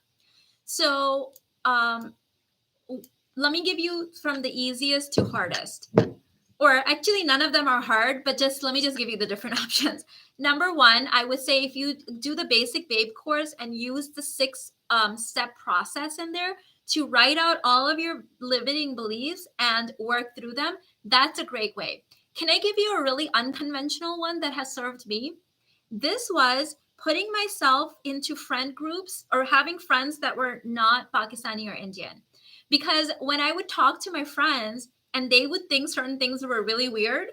A: So let me give you from the easiest to hardest. Or actually, none of them are hard, but let me give you the different options. Number one, I would say if you do the basic babe course and use the 6-step process in there to write out all of your limiting beliefs and work through them, that's a great way. Can I give you a really unconventional one that has served me? This was putting myself into friend groups or having friends that were not Pakistani or Indian. Because when I would talk to my friends and they would think certain things were really weird,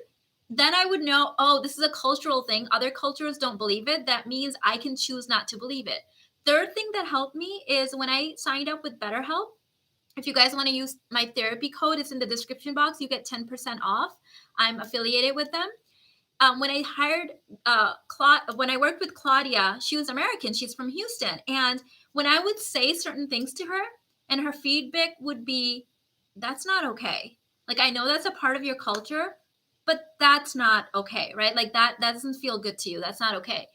A: then I would know, oh, this is a cultural thing. Other cultures don't believe it. That means I can choose not to believe it. Third thing that helped me is when I signed up with BetterHelp. If you guys want to use my therapy code, it's in the description box. You get 10% off. I'm affiliated with them. When I hired when I worked with Claudia, she was American. She's from Houston. And when I would say certain things to her, and her feedback would be, that's not okay. Like, I know that's a part of your culture, but that's not okay, right? Like that doesn't feel good to you. That's not okay.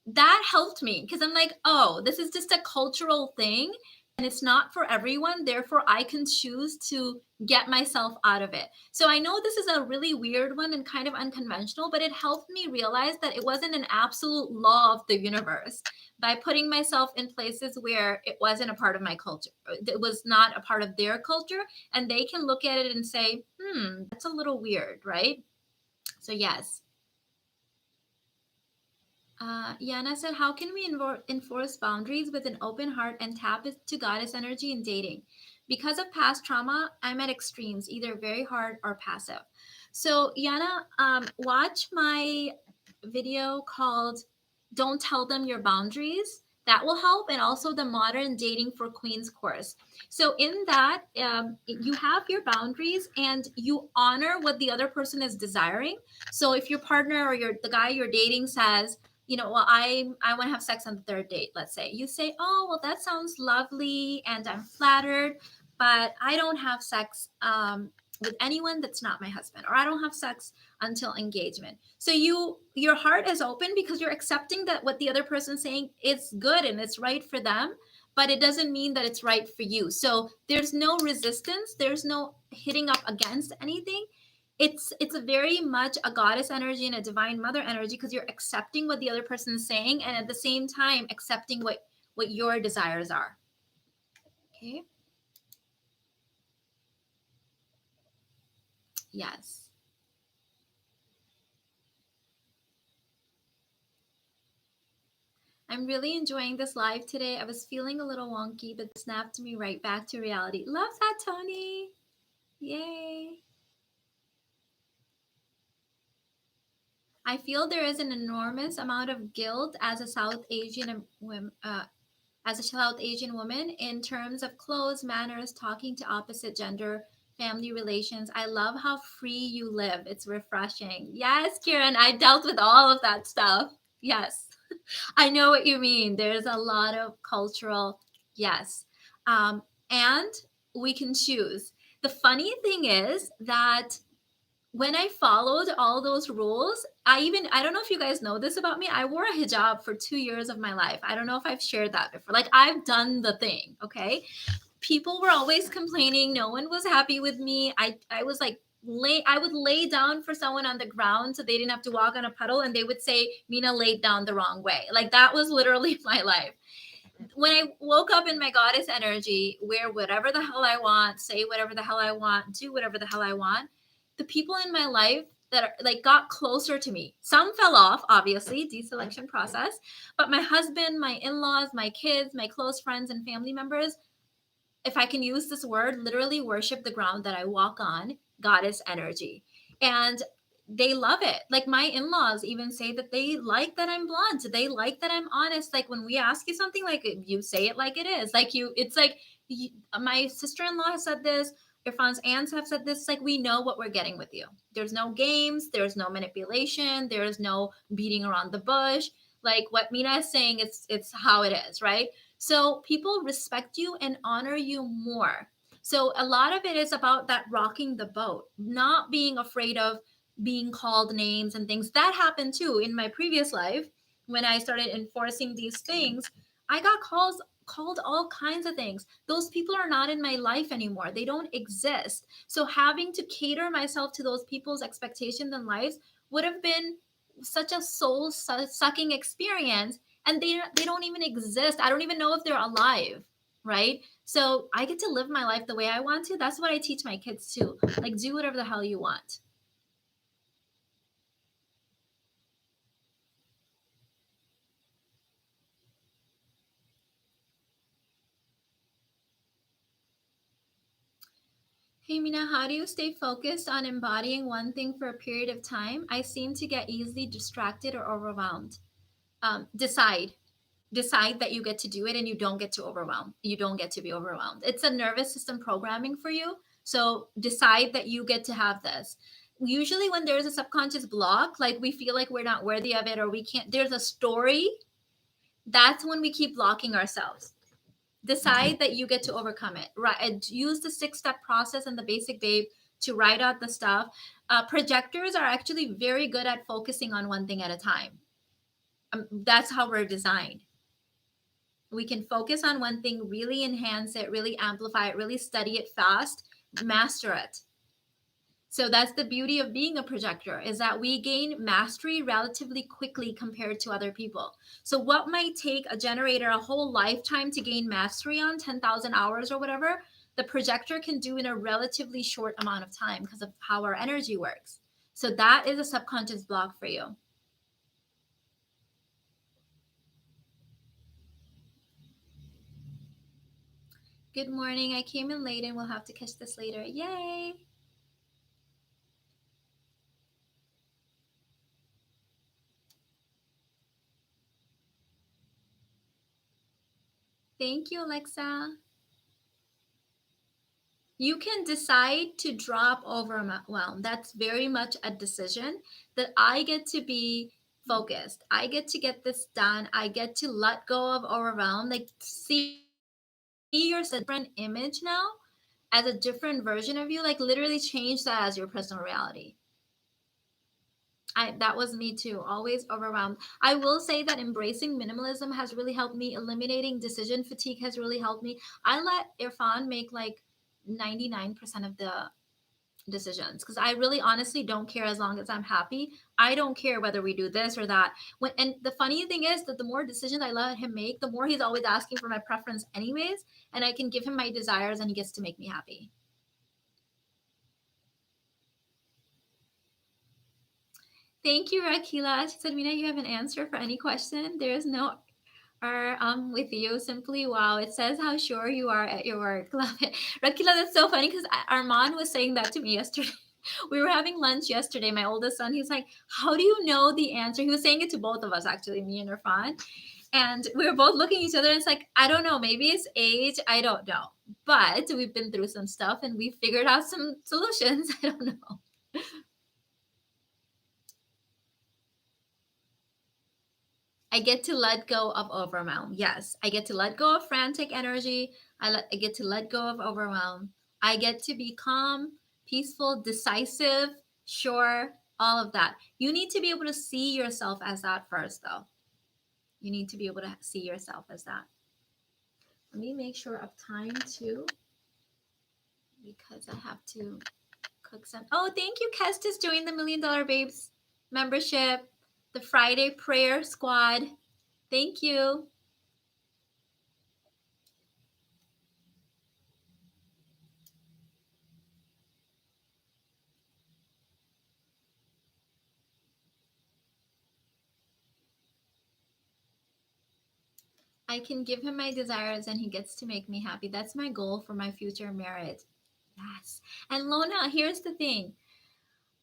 A: That helped me, because I'm like, oh, this is just a cultural thing and it's not for everyone. Therefore, I can choose to get myself out of it. So I know this is a really weird one and kind of unconventional, but it helped me realize that it wasn't an absolute law of the universe by putting myself in places where it wasn't a part of my culture. It was not a part of their culture. And they can look at it and say, that's a little weird, right? So yes. Yana said, how can we enforce boundaries with an open heart and tap to goddess energy in dating? Because of past trauma, I'm at extremes, either very hard or passive. So Yana, watch my video called Don't Tell Them Your Boundaries. That will help. And also the Modern Dating for Queens course. So in that, you have your boundaries and you honor what the other person is desiring. So if your partner or the guy you're dating says, well, I want to have sex on the third date, let's say. You say, oh, well, that sounds lovely and I'm flattered, but I don't have sex with anyone that's not my husband, or I don't have sex until engagement. So your heart is open because you're accepting that what the other person's saying is good and it's right for them, but it doesn't mean that it's right for you. So there's no resistance. There's no hitting up against anything. It's a very much a goddess energy and a divine mother energy, because you're accepting what the other person is saying and at the same time accepting what your desires are. Okay. Yes. I'm really enjoying this live today. I was feeling a little wonky, but snapped me right back to reality. Love that, Tony. Yay. I feel there is an enormous amount of guilt as a South Asian woman in terms of clothes, manners, talking to opposite gender family relations. I love how free you live. It's refreshing. Yes, Kieran, I dealt with all of that stuff. Yes, I know what you mean. There's a lot of cultural, yes. And we can choose. The funny thing is that when I followed all those rules, I don't know if you guys know this about me. I wore a hijab for 2 years of my life. I don't know if I've shared that before. Like, I've done the thing, okay? People were always complaining. No one was happy with me. I was like, I would lay down for someone on the ground so they didn't have to walk on a puddle, and they would say Mina laid down the wrong way. Like, that was literally my life. When I woke up in my goddess energy, wear whatever the hell I want, say whatever the hell I want, do whatever the hell I want, the people in my life that are like got closer to me. Some fell off, obviously, deselection process, but my husband, my in-laws, my kids, my close friends and family members, if I can use this word, literally worship the ground that I walk on, goddess energy. And they love it. Like, my in-laws even say that they like that I'm blunt. They like that I'm honest. Like, when we ask you something, like, you say it like it is. Like, it's like my sister-in-law has said this. Irfan's aunts have said this. Like, we know what we're getting with you. There's no games. There's no manipulation. There's no beating around the bush. Like, what Mina is saying, it's how it is, right? So people respect you and honor you more. So a lot of it is about that rocking the boat, not being afraid of being called names and things. That happened too in my previous life. When I started enforcing these things, I got called all kinds of things. Those people are not in my life anymore. They don't exist. So having to cater myself to those people's expectations and lives would have been such a soul sucking experience, and they don't even exist. I don't even know if they're alive, right? So I get to live my life the way I want to. That's what I teach my kids too. Like, do whatever the hell you want. Hey Mina, how do you stay focused on embodying one thing for a period of time? I seem to get easily distracted or overwhelmed. Decide that you get to do it, and you don't get to overwhelm. You don't get to be overwhelmed. It's a nervous system programming for you. So decide that you get to have this. Usually when there's a subconscious block, like we feel like we're not worthy of it, or we can't, there's a story, that's when we keep blocking ourselves. Decide that you get to overcome it. Right? Use the 6-step process and the basic babe to write out the stuff. Projectors are actually very good at focusing on one thing at a time. That's how we're designed. We can focus on one thing, really enhance it, really amplify it, really study it fast, master it. So that's the beauty of being a projector, is that we gain mastery relatively quickly compared to other people. So what might take a generator a whole lifetime to gain mastery on, 10,000 hours or whatever, the projector can do in a relatively short amount of time because of how our energy works. So that is a subconscious block for you. Good morning. I came in late and we'll have to catch this later. Yay! Thank you, Alexa. You can decide to drop overwhelm. That's very much a decision that I get to be focused. I get to get this done. I get to let go of overwhelm. Like, see your different image now as a different version of you. Like, literally change that as your personal reality. That was me too, always overwhelmed. I will say that embracing minimalism has really helped me. Eliminating decision fatigue has really helped me. I let Irfan make like 99% of the decisions because I really honestly don't care as long as I'm happy. I don't care whether we do this or that. And the funny thing is that the more decisions I let him make, the more he's always asking for my preference anyways, and I can give him my desires and he gets to make me happy. Thank you, Rakila. She said, Mina, you have an answer for any question. There is no with you. Simply wow. It says how sure you are at your work. Love it. Rakila, that's so funny because Armand was saying that to me yesterday. We were having lunch yesterday. My oldest son, he's like, how do you know the answer? He was saying it to both of us, actually, me and Irfan. And we were both looking at each other and it's like, I don't know, maybe it's age, I don't know. But we've been through some stuff and we figured out some solutions. I don't know. I get to let go of overwhelm. Yes, I get to let go of frantic energy. I get to let go of overwhelm. I get to be calm, peaceful, decisive, sure, all of that. You need to be able to see yourself as that first, though. You need to be able to see yourself as that. Let me make sure of time too, because I have to cook some. Oh, thank you, Kestis, joined the $1 Million Babes membership, the Friday prayer squad. Thank you. I can give him my desires and he gets to make me happy. That's my goal for my future marriage. Yes. And Lona, here's the thing.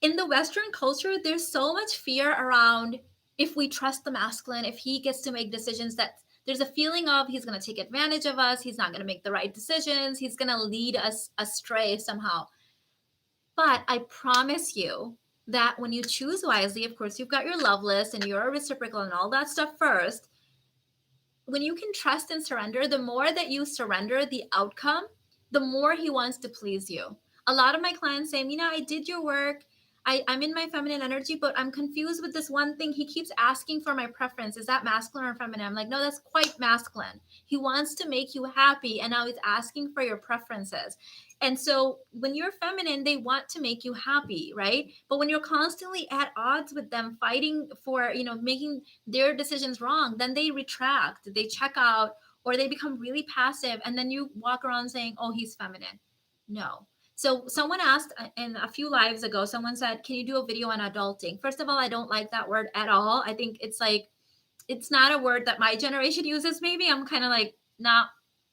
A: In the Western culture, there's so much fear around if we trust the masculine, if he gets to make decisions, that there's a feeling of he's going to take advantage of us, he's not going to make the right decisions, he's going to lead us astray somehow. But I promise you that when you choose wisely, of course, you've got your love list and you're reciprocal and all that stuff first. When you can trust and surrender, the more that you surrender the outcome, the more he wants to please you. A lot of my clients say, Mina, I did your work. I'm in my feminine energy, but I'm confused with this one thing. He keeps asking for my preference. Is that masculine or feminine? I'm like, no, that's quite masculine. He wants to make you happy, and now he's asking for your preferences. And so when you're feminine, they want to make you happy, right? But when you're constantly at odds with them, fighting for, making their decisions wrong, then they retract, they check out, or they become really passive. And then you walk around saying, oh, he's feminine. No. So someone asked in a few lives ago, someone said, can you do a video on adulting? First of all, I don't like that word at all. I think it's not a word that my generation uses. Maybe I'm kind of like,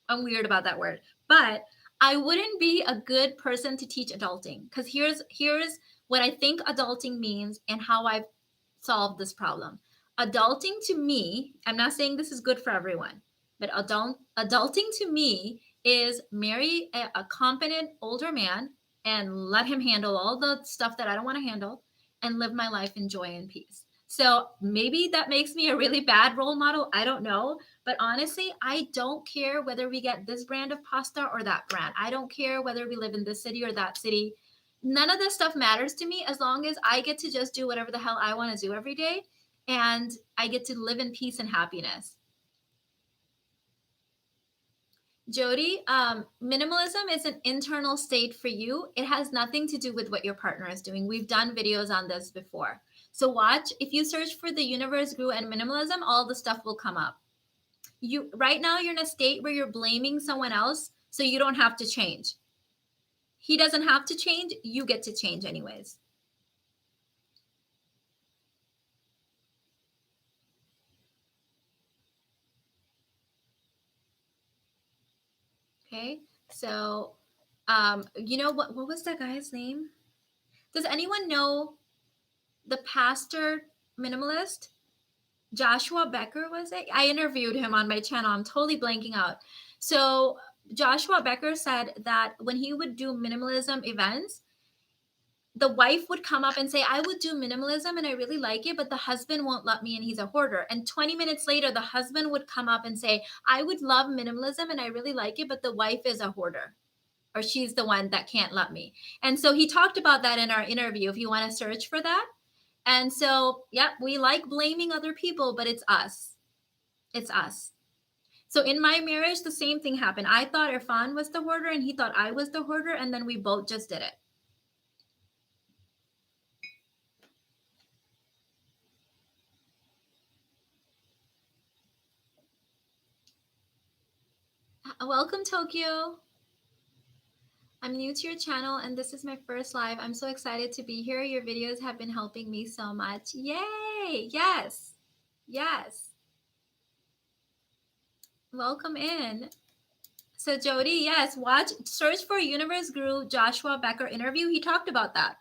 A: I'm weird about that word. But I wouldn't be a good person to teach adulting, because here's what I think adulting means and how I've solved this problem. Adulting to me, I'm not saying this is good for everyone, but adulting to me is marry a competent older man and let him handle all the stuff that I don't want to handle and live my life in joy and peace. So maybe that makes me a really bad role model. I don't know. But honestly, I don't care whether we get this brand of pasta or that brand. I don't care whether we live in this city or that city. None of this stuff matters to me as long as I get to just do whatever the hell I want to do every day. And I get to live in peace and happiness. Jody, minimalism is an internal state for you. It has nothing to do with what your partner is doing. We've done videos on this before. So watch, if you search for the universe guru and minimalism, all the stuff will come up. You right now you're in a state where you're blaming someone else, so you don't have to change. He doesn't have to change, you get to change anyways. Okay, so what was that guy's name? Does anyone know the pastor minimalist? Joshua Becker, was it? I interviewed him on my channel. I'm totally blanking out. So Joshua Becker said that when he would do minimalism events, the wife would come up and say, I would do minimalism and I really like it, but the husband won't let me and he's a hoarder. And 20 minutes later, the husband would come up and say, I would love minimalism and I really like it, but the wife is a hoarder, or she's the one that can't let me. And so he talked about that in our interview, if you want to search for that. And so, we like blaming other people, but it's us. It's us. So in my marriage, the same thing happened. I thought Irfan was the hoarder and he thought I was the hoarder. And then we both just did it. Welcome, Tokyo. I'm new to your channel and this is my first live. I'm so excited to be here. Your videos have been helping me so much. Yay! Yes. Yes. Welcome in. So Jody, yes, search for Universe Guru Joshua Becker interview. He talked about that.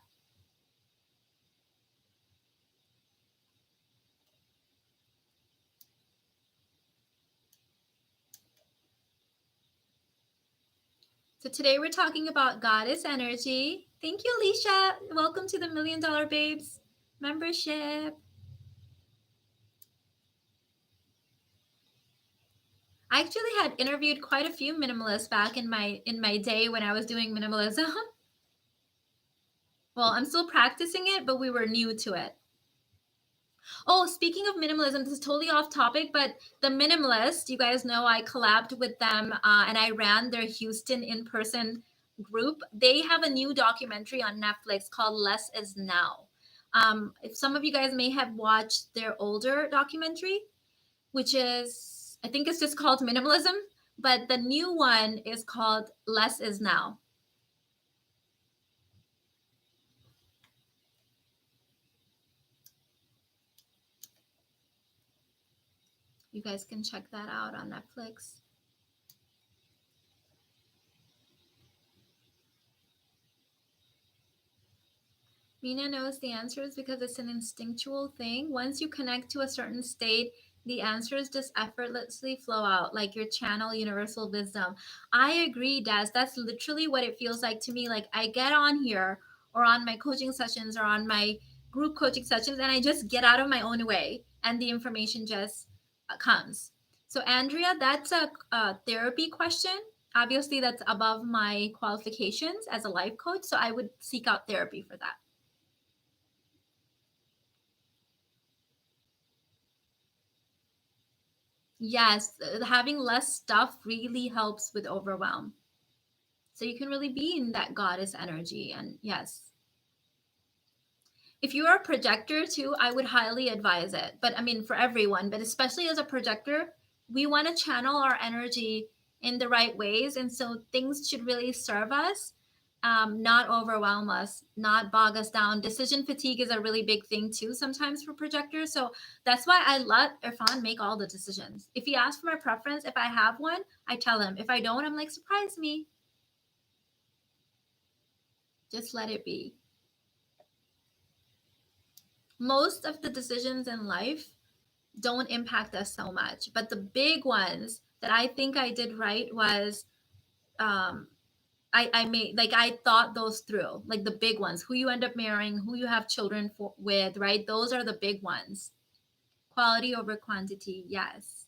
A: So today we're talking about goddess energy. Thank you, Alicia. Welcome to the $1 Million Babes membership. I actually had interviewed quite a few minimalists back in my day when I was doing minimalism. Well, I'm still practicing it, but we were new to it. Oh, speaking of minimalism, this is totally off topic, but the Minimalist, you guys know I collabed with them and I ran their Houston in-person group. They have a new documentary on Netflix called Less Is Now. If some of you guys may have watched their older documentary, which is, I think it's just called Minimalism, but the new one is called Less Is Now. You guys can check that out on Netflix. Mina knows the answers because it's an instinctual thing. Once you connect to a certain state, the answers just effortlessly flow out, like your channel universal wisdom. I agree, Des. That's literally what it feels like to me. Like I get on here or on my coaching sessions or on my group coaching sessions, and I just get out of my own way, and the information just comes. So, Andrea, that's a therapy question. Obviously, that's above my qualifications as a life coach. So, I would seek out therapy for that. Yes, having less stuff really helps with overwhelm. So you can really be in that goddess energy. And yes, if you are a projector too, I would highly advise it. But I mean, for everyone, but especially as a projector, we want to channel our energy in the right ways. And so things should really serve us, not overwhelm us, not bog us down. Decision fatigue is a really big thing too, sometimes for projectors. So that's why I let Irfan make all the decisions. If he asks for my preference, if I have one, I tell him. If I don't, I'm like, surprise me. Just let it be. Most of the decisions in life don't impact us so much. But the big ones that I think I did right was um, I made like I thought those through, like the big ones, who you end up marrying, who you have children with, right? Those are the big ones. Quality over quantity, yes.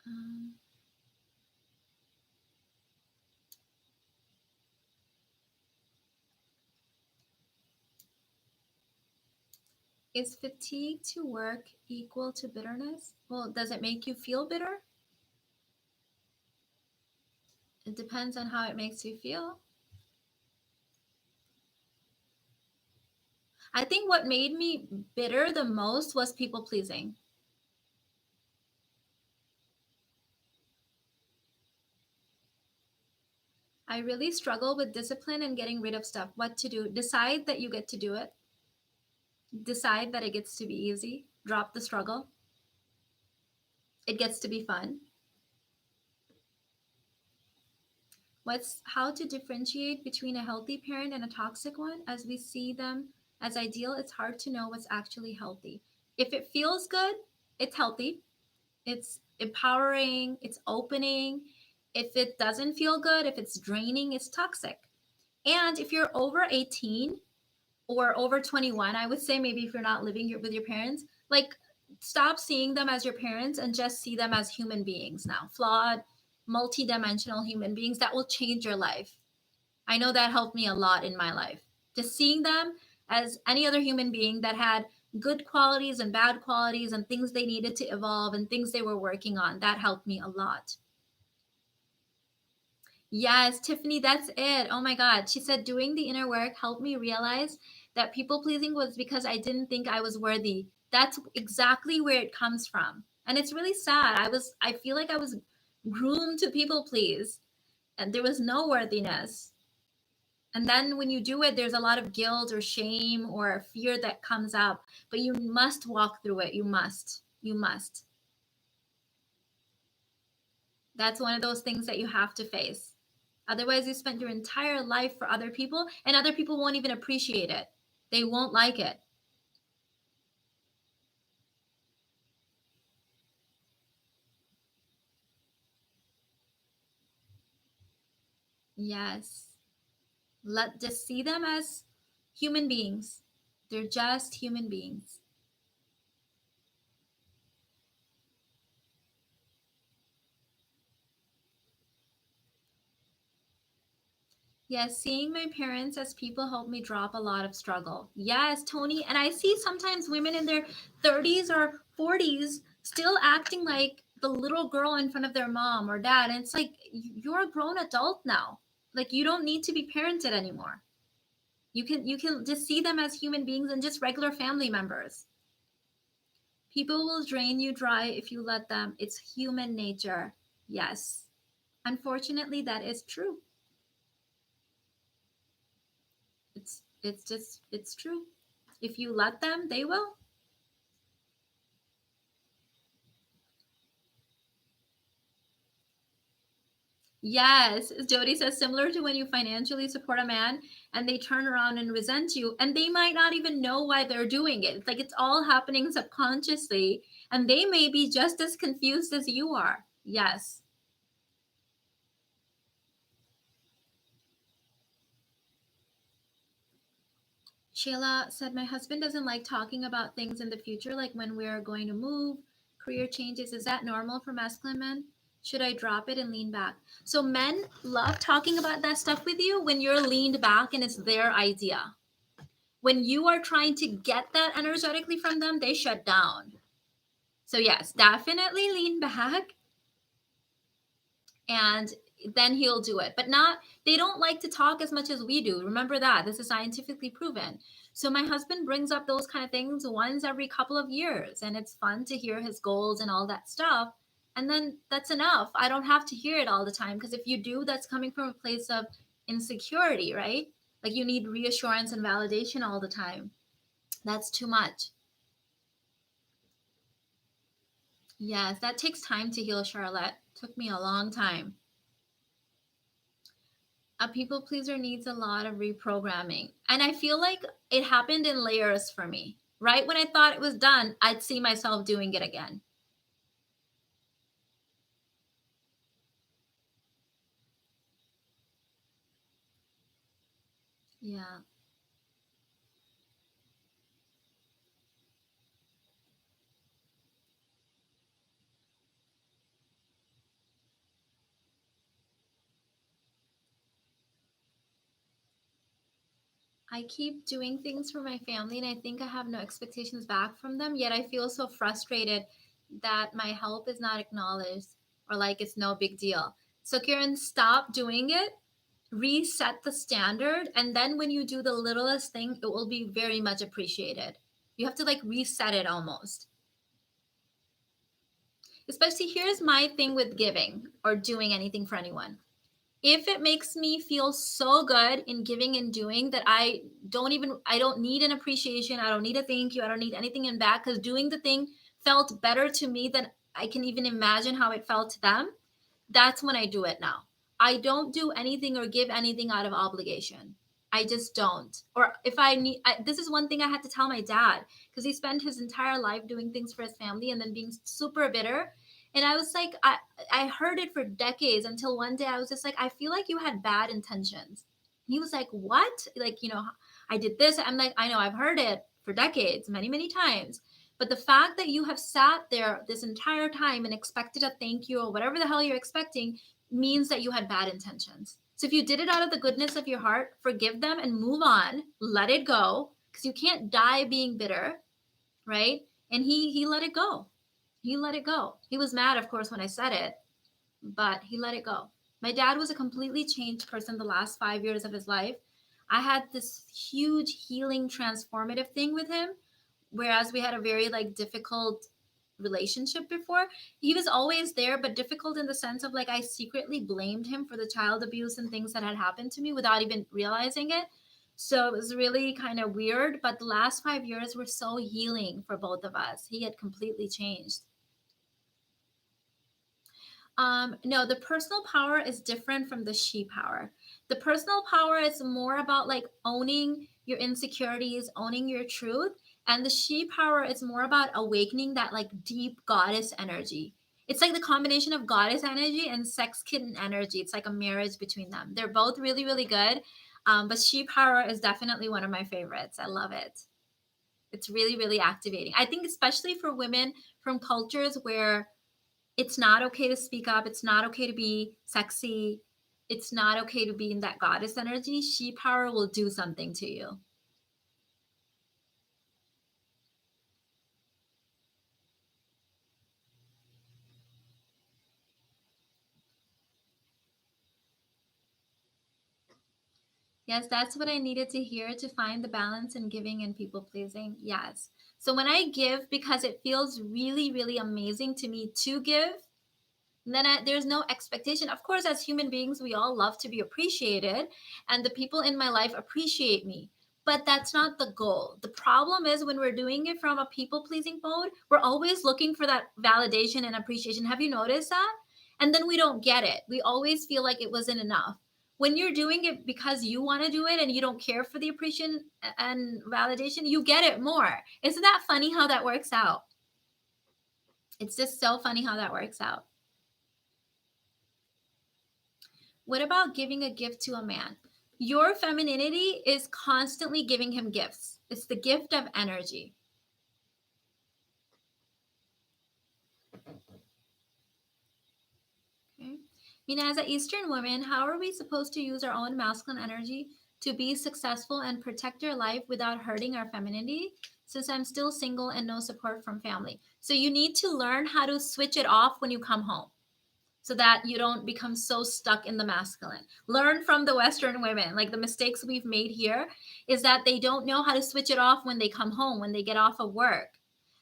A: Um, is fatigue to work equal to bitterness? Well, does it make you feel bitter? It depends on how it makes you feel. I think what made me bitter the most was people pleasing. I really struggle with discipline and getting rid of stuff. What to do? Decide that you get to do it. Decide that it gets to be easy. Drop the struggle. It gets to be fun. What's how to differentiate between a healthy parent and a toxic one? As we see them as ideal, it's hard to know what's actually healthy. If it feels good, it's healthy. It's empowering, it's opening. If it doesn't feel good, if it's draining, it's toxic. And if you're over 18, or over 21, I would say, maybe if you're not living with your parents, like stop seeing them as your parents and just see them as human beings now, flawed, multi-dimensional human beings that will change your life. I know that helped me a lot in my life. Just seeing them as any other human being that had good qualities and bad qualities and things they needed to evolve and things they were working on, that helped me a lot. Yes, Tiffany, that's it. Oh my God. She said, doing the inner work helped me realize that people pleasing was because I didn't think I was worthy. That's exactly where it comes from. And it's really sad. I feel like I was groomed to people please, and there was no worthiness. And then when you do it, there's a lot of guilt or shame or fear that comes up, but you must walk through it. You must. You must. That's one of those things that you have to face. Otherwise, you spent your entire life for other people, and other people won't even appreciate it. They won't like it. Yes. Just see them as human beings. They're just human beings. Yes, seeing my parents as people helped me drop a lot of struggle. Yes, Tony. And I see sometimes women in their 30s or 40s still acting like the little girl in front of their mom or dad. And it's like, you're a grown adult now. Like, you don't need to be parented anymore. You can just see them as human beings and just regular family members. People will drain you dry if you let them. It's human nature. Yes. Unfortunately, that is true. It's true. If you let them, they will. Yes, Jody says, similar to when you financially support a man and they turn around and resent you, and they might not even know why they're doing it. It's like it's all happening subconsciously, and they may be just as confused as you are. Yes. Sheila said, my husband doesn't like talking about things in the future, like when we're going to move, career changes. Is that normal for masculine men? Should I drop it and lean back? So, men love talking about that stuff with you when you're leaned back and it's their idea. When you are trying to get that energetically from them, they shut down. So, yes, definitely lean back and then he'll do it. But not, they don't like to talk as much as we do. Remember that. This is scientifically proven. So my husband brings up those kind of things once every couple of years, and it's fun to hear his goals and all that stuff. And then that's enough. I don't have to hear it all the time, because if you do, that's coming from a place of insecurity, right? Like you need reassurance and validation all the time. That's too much. Yes, that takes time to heal, Charlotte. Took me a long time. A people pleaser needs a lot of reprogramming. And I feel like it happened in layers for me. Right when I thought it was done, I'd see myself doing it again. Yeah. I keep doing things for my family and I think I have no expectations back from them, yet I feel so frustrated that my help is not acknowledged or like it's no big deal. So, Kieran, stop doing it, reset the standard, and then when you do the littlest thing, it will be very much appreciated. You have to like reset it almost. Especially, here's my thing with giving or doing anything for anyone. If it makes me feel so good in giving and doing that I don't need an appreciation, I don't need a thank you, I don't need anything in back, because doing the thing felt better to me than I can even imagine how it felt to them, that's when I do it now. I don't do anything or give anything out of obligation. I just don't. Or if I need, this is one thing I had to tell my dad, because he spent his entire life doing things for his family and then being super bitter. And I was like, I heard it for decades until one day I was just like, I feel like you had bad intentions. And he was like, what? Like, I did this. I'm like, I know, I've heard it for decades, many, many times. But the fact that you have sat there this entire time and expected a thank you or whatever the hell you're expecting means that you had bad intentions. So if you did it out of the goodness of your heart, forgive them and move on, let it go, because you can't die being bitter, right? And he let it go. He let it go. He was mad, of course, when I said it, but he let it go. My dad was a completely changed person the last 5 years of his life. I had this huge healing transformative thing with him, whereas we had a very like difficult relationship before. He was always there, but difficult in the sense of like I secretly blamed him for the child abuse and things that had happened to me without even realizing it. So it was really kind of weird, but the last 5 years were so healing for both of us. He had completely changed. No, the personal power is different from the she power. The personal power is more about like owning your insecurities, owning your truth. And the she power is more about awakening that like deep goddess energy. It's like the combination of goddess energy and sex kitten energy. It's like a marriage between them. They're both really, really good. But she power is definitely one of my favorites. I love it. It's really, really activating. I think especially for women from cultures where it's not okay to speak up, it's not okay to be sexy, it's not okay to be in that goddess energy, she power will do something to you. Yes, that's what I needed to hear to find the balance in giving and people pleasing. Yes. So when I give, because it feels really, really amazing to me to give, then there's no expectation. Of course, as human beings, we all love to be appreciated, and the people in my life appreciate me. But that's not the goal. The problem is when we're doing it from a people pleasing mode, we're always looking for that validation and appreciation. Have you noticed that? And then we don't get it. We always feel like it wasn't enough. When you're doing it because you want to do it and you don't care for the appreciation and validation, you get it more. Isn't that funny how that works out? It's just so funny how that works out. What about giving a gift to a man? Your femininity is constantly giving him gifts. It's the gift of energy. Okay. Mina, as an Eastern woman, how are we supposed to use our own masculine energy to be successful and protect our life without hurting our femininity? Since I'm still single and no support from family. So you need to learn how to switch it off when you come home, so that you don't become so stuck in the masculine. Learn from the Western women. Like the mistakes we've made here is that they don't know how to switch it off when they come home, when they get off of work.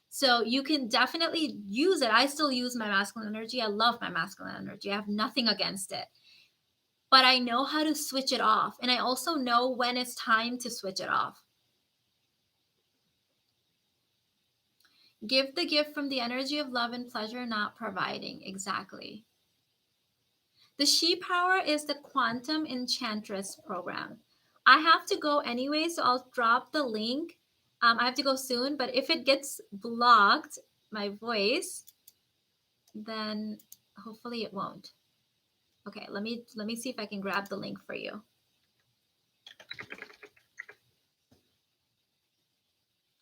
A: So you can definitely use it. I still use my masculine energy. I love my masculine energy. I have nothing against it. But I know how to switch it off. And I also know when it's time to switch it off. Give the gift from the energy of love and pleasure, not providing. Exactly. The She Power is the Quantum Enchantress program. I have to go anyway, so I'll drop the link. I have to go soon, but if it gets blocked, my voice, then hopefully it won't. Okay, let me see if I can grab the link for you.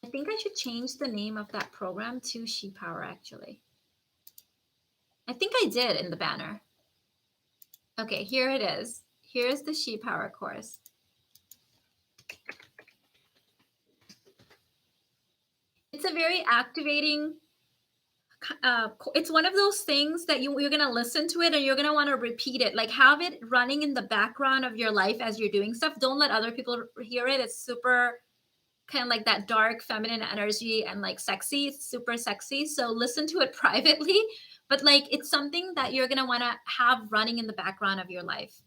A: I think I should change the name of that program to She Power actually. I think I did in the banner. Okay, here it is. Here's the She Power course. It's a very activating, it's one of those things that you're going to listen to it and you're going to want to repeat it, like have it running in the background of your life as you're doing stuff. Don't let other people hear it. It's super kind of like that dark feminine energy and like sexy. It's super sexy. So listen to it privately, but like it's something that you're going to want to have running in the background of your life.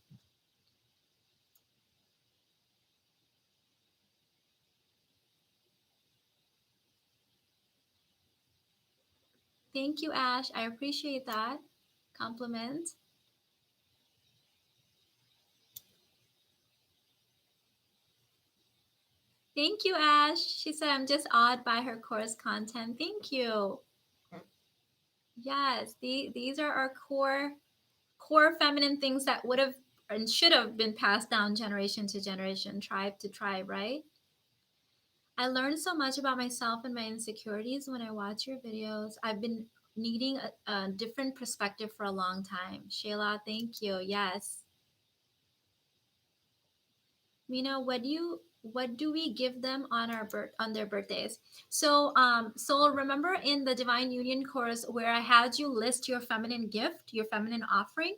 A: Thank you, Ash. I appreciate that compliment. Thank you, Ash. She said, I'm just awed by her course content. Thank you. Yes, these are our core feminine things that would have and should have been passed down generation to generation, tribe to tribe, right? I learned so much about myself and my insecurities when I watch your videos. I've been needing a different perspective for a long time. Shayla, thank you. Yes. Mina, what do we give them on on their birthdays? So remember in the Divine Union course where I had you list your feminine gift, your feminine offering.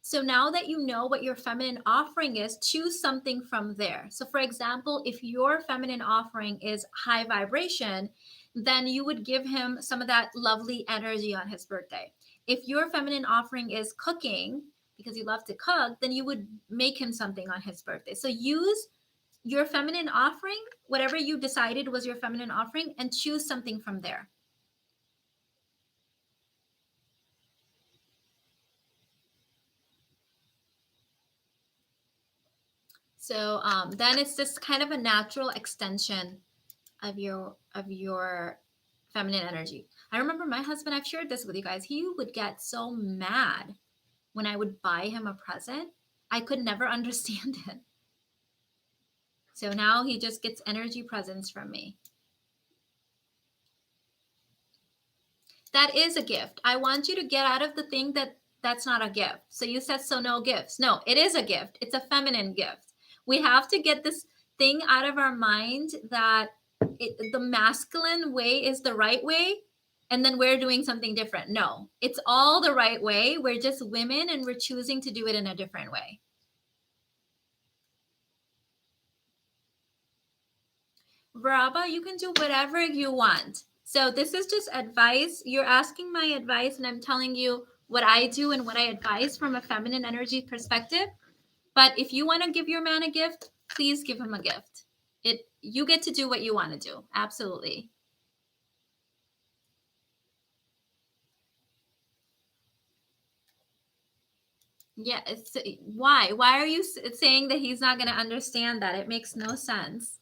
A: So now that you know what your feminine offering is, choose something from there. So for example, if your feminine offering is high vibration, then you would give him some of that lovely energy on his birthday. If your feminine offering is cooking, because you love to cook, then you would make him something on his birthday. So use your feminine offering, whatever you decided was your feminine offering, and choose something from there. So then it's just kind of a natural extension of your feminine energy. I remember my husband, I've shared this with you guys, he would get so mad when I would buy him a present. I could never understand it. So now he just gets energy presents from me. That is a gift. I want you to get out of the thing that that's not a gift. So you said, so no gifts. No, it is a gift. It's a feminine gift. We have to get this thing out of our mind that the masculine way is the right way, and then we're doing something different. No, it's all the right way. We're just women and we're choosing to do it in a different way. Braba, you can do whatever you want. So this is just advice. You're asking my advice, and I'm telling you what I do and what I advise from a feminine energy perspective. But if you want to give your man a gift, please give him a gift. You get to do what you want to do. Absolutely. Yeah. Why? Why are you saying that he's not going to understand that? It makes no sense.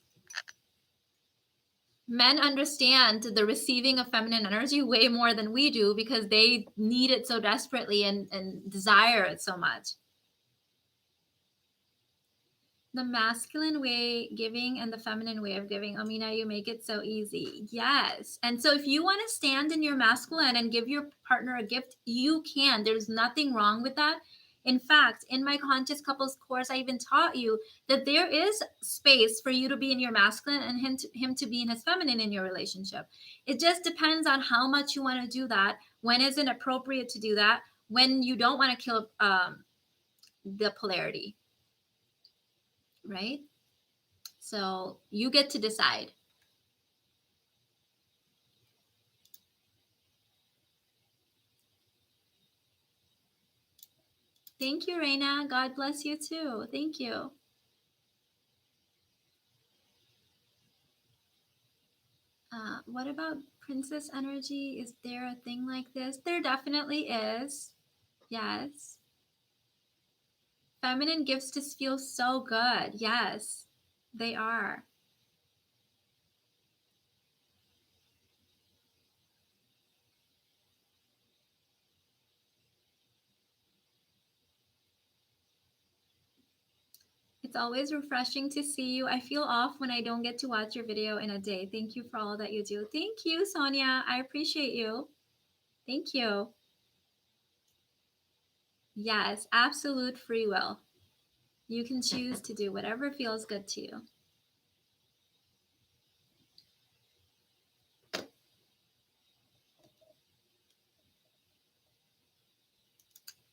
A: Men understand the receiving of feminine energy way more than we do because they need it so desperately and desire it so much. The masculine way giving and the feminine way of giving. Amina, you make it so easy. Yes. And so if you want to stand in your masculine and give your partner a gift, you can. There's nothing wrong with that. In fact, in my Conscious Couples course, I even taught you that there is space for you to be in your masculine and him to be in his feminine in your relationship. It just depends on how much you want to do that, when is it appropriate to do that, when you don't want to kill the polarity, right? So you get to decide. Thank you, Reina. God bless you too. Thank you. What about princess energy? Is there a thing like this? There definitely is. Yes. Feminine gifts just feel so good. Yes, they are. It's always refreshing to see you. I feel off when I don't get to watch your video in a day. Thank you for all that you do. Thank you, Sonia. I appreciate you. Thank you. Yes, absolute free will. You can choose to do whatever feels good to you.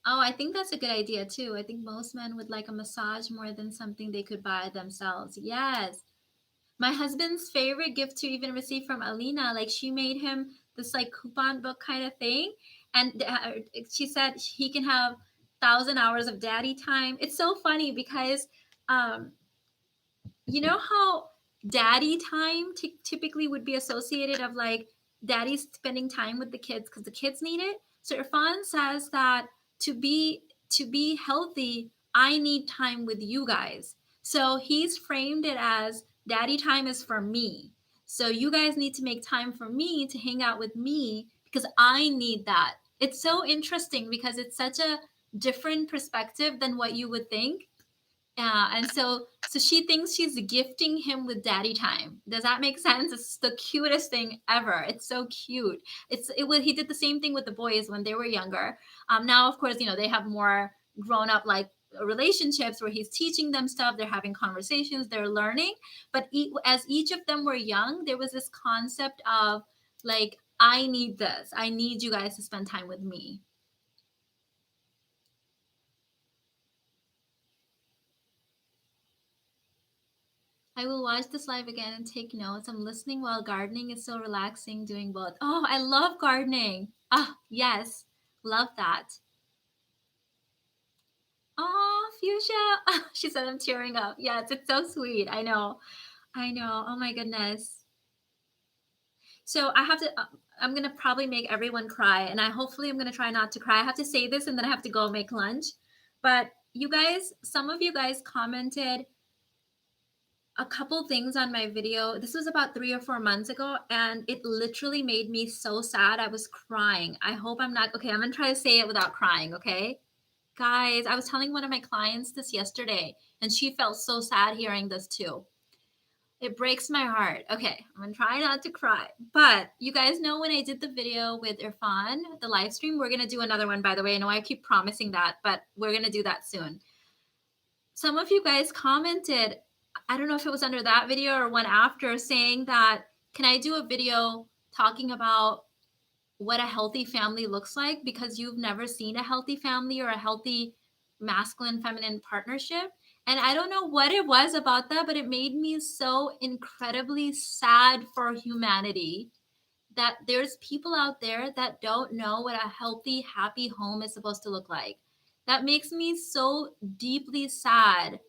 A: Oh, I think that's a good idea too. I think most men would like a massage more than something they could buy themselves. Yes. My husband's favorite gift to even receive from Alina, like she made him this like coupon book kind of thing. And she said he can have 1,000 hours of daddy time. It's so funny because um, you know how daddy time typically would be associated of like daddy spending time with the kids because the kids need it. So Irfan says that to be healthy, I need time with you guys. So he's framed it as daddy time is for me. So you guys need to make time for me to hang out with me because I need that. It's so interesting because it's such a different perspective than what you would think. And so she thinks she's gifting him with daddy time. Does that make sense? It's the cutest thing ever. It's so cute. He did the same thing with the boys when they were younger. Now of course, they have more grown up like relationships where he's teaching them stuff, they're having conversations, they're learning. But as each of them were young, there was this concept of like, I need this. I need you guys to spend time with me. I will watch this live again and take notes. I'm listening while gardening. It's so relaxing doing both. Oh, I love gardening. Ah, yes. Love that. Oh, Fuchsia. She said I'm tearing up. Yes, it's so sweet. I know. I know. Oh my goodness. So I have to, I'm going to probably make everyone cry. And hopefully I'm going to try not to cry. I have to say this and then I have to go make lunch. But you guys, some of you guys commented a couple things on my video. This was about 3 or 4 months ago, and it literally made me so sad. I was crying. I hope I'm not okay. I'm gonna try to say it without crying, okay? Guys, I was telling one of my clients this yesterday, and she felt so sad hearing this too. It breaks my heart. Okay, I'm gonna try not to cry. But you guys know when I did the video with Irfan, the live stream, we're gonna do another one, by the way. I know I keep promising that, but we're gonna do that soon. Some of you guys commented, I don't know if it was under that video or one after, saying that, can I do a video talking about what a healthy family looks like because you've never seen a healthy family or a healthy masculine feminine partnership? And I don't know what it was about that, but it made me so incredibly sad for humanity that there's people out there that don't know what a healthy, happy home is supposed to look like. That makes me so deeply sad.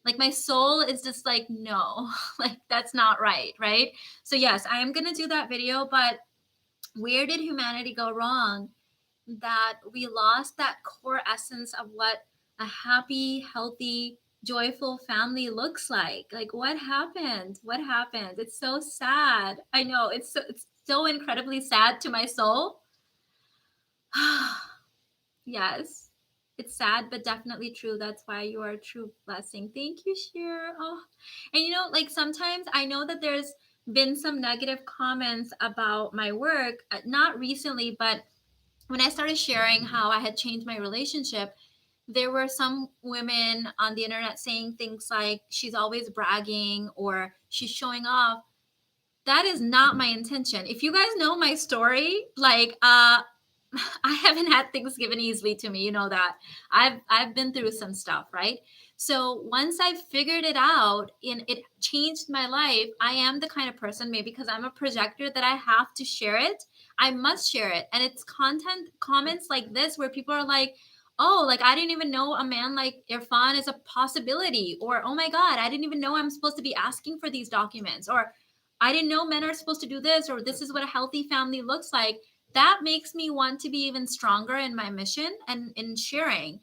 A: Like my soul is just like, no, like that's not right, right? So yes, I am going to do that video, but where did humanity go wrong that we lost that core essence of what a happy, healthy, joyful family looks like? Like what happened? What happened? It's so sad. I know it's so incredibly sad to my soul. Yes. It's sad, but definitely true. That's why you are a true blessing. Thank you, Sheer. Oh, and you know, like sometimes I know that there's been some negative comments about my work, not recently, but when I started sharing how I had changed my relationship, there were some women on the internet saying things like, she's always bragging or she's showing off. That is not my intention. If you guys know my story, like, I haven't had things given easily to me. You know that I've been through some stuff, right? So once I figured it out and it changed my life, I am the kind of person, maybe because I'm a projector, that I have to share it. I must share it. And it's content comments like this where people are like, oh, like I didn't even know a man like Irfan is a possibility, or oh my God, I didn't even know I'm supposed to be asking for these documents, or I didn't know men are supposed to do this, or this is what a healthy family looks like. That makes me want to be even stronger in my mission and in sharing.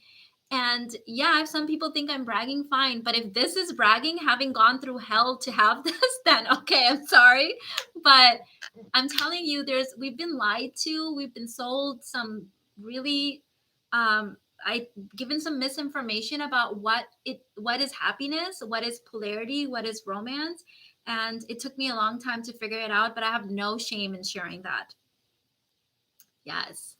A: And yeah, if some people think I'm bragging, fine. But if this is bragging, having gone through hell to have this, then okay, I'm sorry. But I'm telling you, we've been lied to, we've been sold some really I given some misinformation about what is happiness, what is polarity, what is romance. And it took me a long time to figure it out, but I have no shame in sharing that. Yes.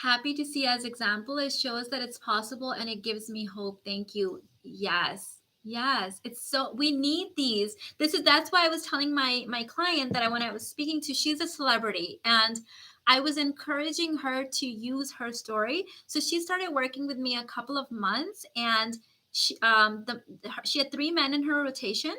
A: Happy to see as example. It shows that it's possible and it gives me hope. Thank you. Yes. Yes. It's so we need these. That's why I was telling my client that when I was speaking to, she's a celebrity, and I was encouraging her to use her story. So she started working with me a couple of months, and she had 3 men in her rotation,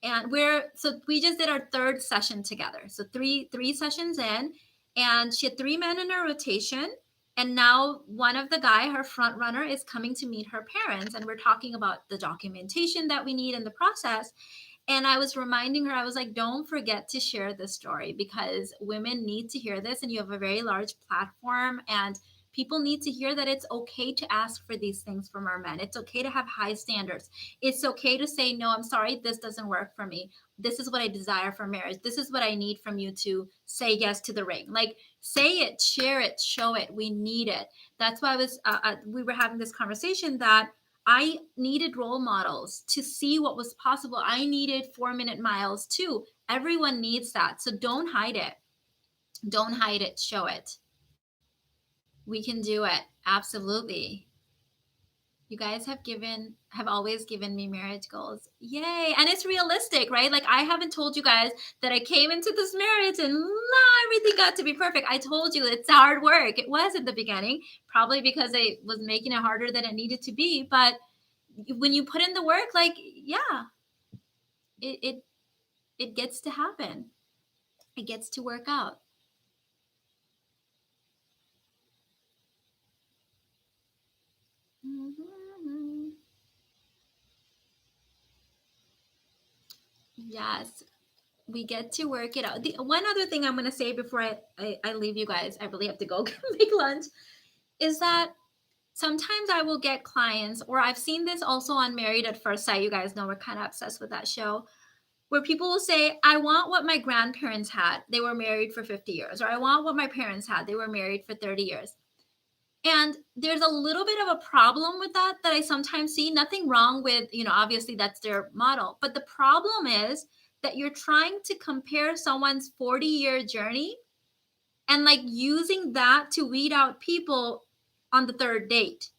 A: and we just did our third session together, so three sessions in, and she had 3 men in her rotation, and now one of the guy, her front runner, is coming to meet her parents, and we're talking about the documentation that we need in the process. And I was reminding her, I was like, don't forget to share this story because women need to hear this, and you have a very large platform, and people need to hear that it's okay to ask for these things from our men. It's okay to have high standards. It's okay to say, no, I'm sorry, this doesn't work for me. This is what I desire for marriage. This is what I need from you to say yes to the ring. Like, say it, share it, show it. We need it. That's why we were having this conversation that I needed role models to see what was possible. I needed 4-minute miles too. Everyone needs that. So don't hide it. Don't hide it. Show it. We can do it. Absolutely. You guys have always given me marriage goals. Yay. And it's realistic, right? Like I haven't told you guys that I came into this marriage and everything got to be perfect. I told you it's hard work. It was at the beginning, probably because I was making it harder than it needed to be. But when you put in the work, like, yeah, it gets to happen. It gets to work out. Mm-hmm. Yes, we get to work it out. The one other thing I'm going to say before I leave you guys, I really have to go make lunch, is that sometimes I will get clients, or I've seen this also on Married at First Sight. You guys know we're kind of obsessed with that show, where people will say, I want what my grandparents had. They were married for 50 years. Or I want what my parents had. They were married for 30 years. And there's a little bit of a problem with that I sometimes see. Nothing wrong with, obviously that's their model. But the problem is that you're trying to compare someone's 40-year journey and like using that to weed out people on the third date.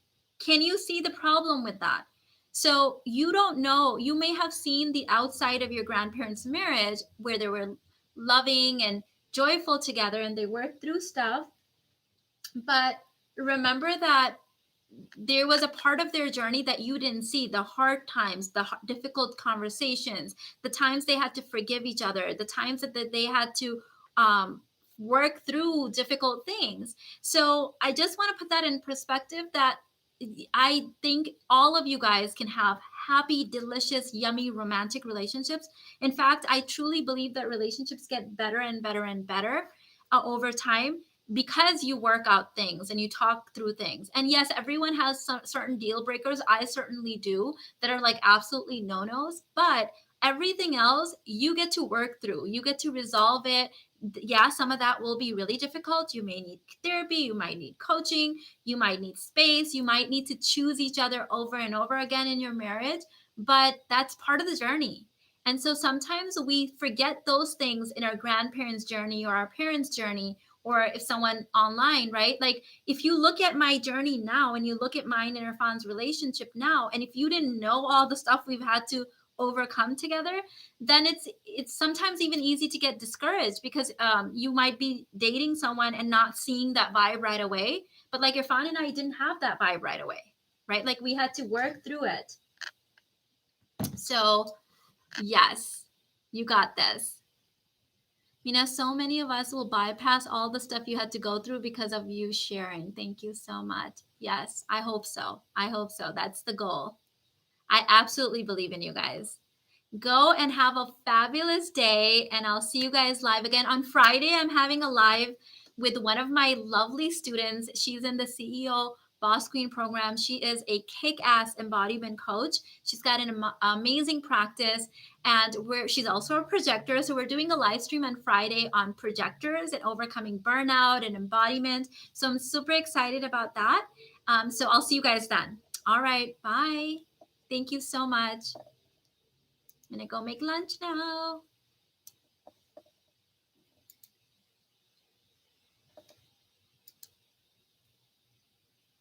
A: Can you see the problem with that? So you don't know, you may have seen the outside of your grandparents' marriage where they were loving and joyful together and they worked through stuff. But remember that there was a part of their journey that you didn't see, the hard times, the difficult conversations, the times they had to forgive each other, the times that they had to work through difficult things. So I just want to put that in perspective, that I think all of you guys can have happy, delicious, yummy, romantic relationships. In fact, I truly believe that relationships get better and better and better over time, because you work out things and you talk through things. And yes, everyone has some certain deal breakers. I certainly do, that are like absolutely no-nos, but everything else you get to work through. You get to resolve it. Yeah, some of that will be really difficult. You may need therapy, you might need coaching, you might need space, you might need to choose each other over and over again in your marriage, but that's part of the journey. And so sometimes we forget those things in our grandparents' journey or our parents' journey, or if someone online, right? Like if you look at my journey now and you look at mine and Irfan's relationship now, and if you didn't know all the stuff we've had to overcome together, then it's sometimes even easy to get discouraged, because you might be dating someone and not seeing that vibe right away. But like Irfan and I didn't have that vibe right away, right? Like we had to work through it. So yes, you got this. So many of us will bypass all the stuff you had to go through because of you sharing. Thank you so much. Yes, I hope so. I hope so. That's the goal. I absolutely believe in you guys. Go and have a fabulous day, and I'll see you guys live again. On Friday, I'm having a live with one of my lovely students. She's in the CEO Boss Queen program. She is a kick-ass embodiment coach. She's got an amazing practice, and she's also a projector. So we're doing a live stream on Friday on projectors and overcoming burnout and embodiment. So I'm super excited about that. So I'll see you guys then. All right, bye. Thank you so much. I'm gonna go make lunch now.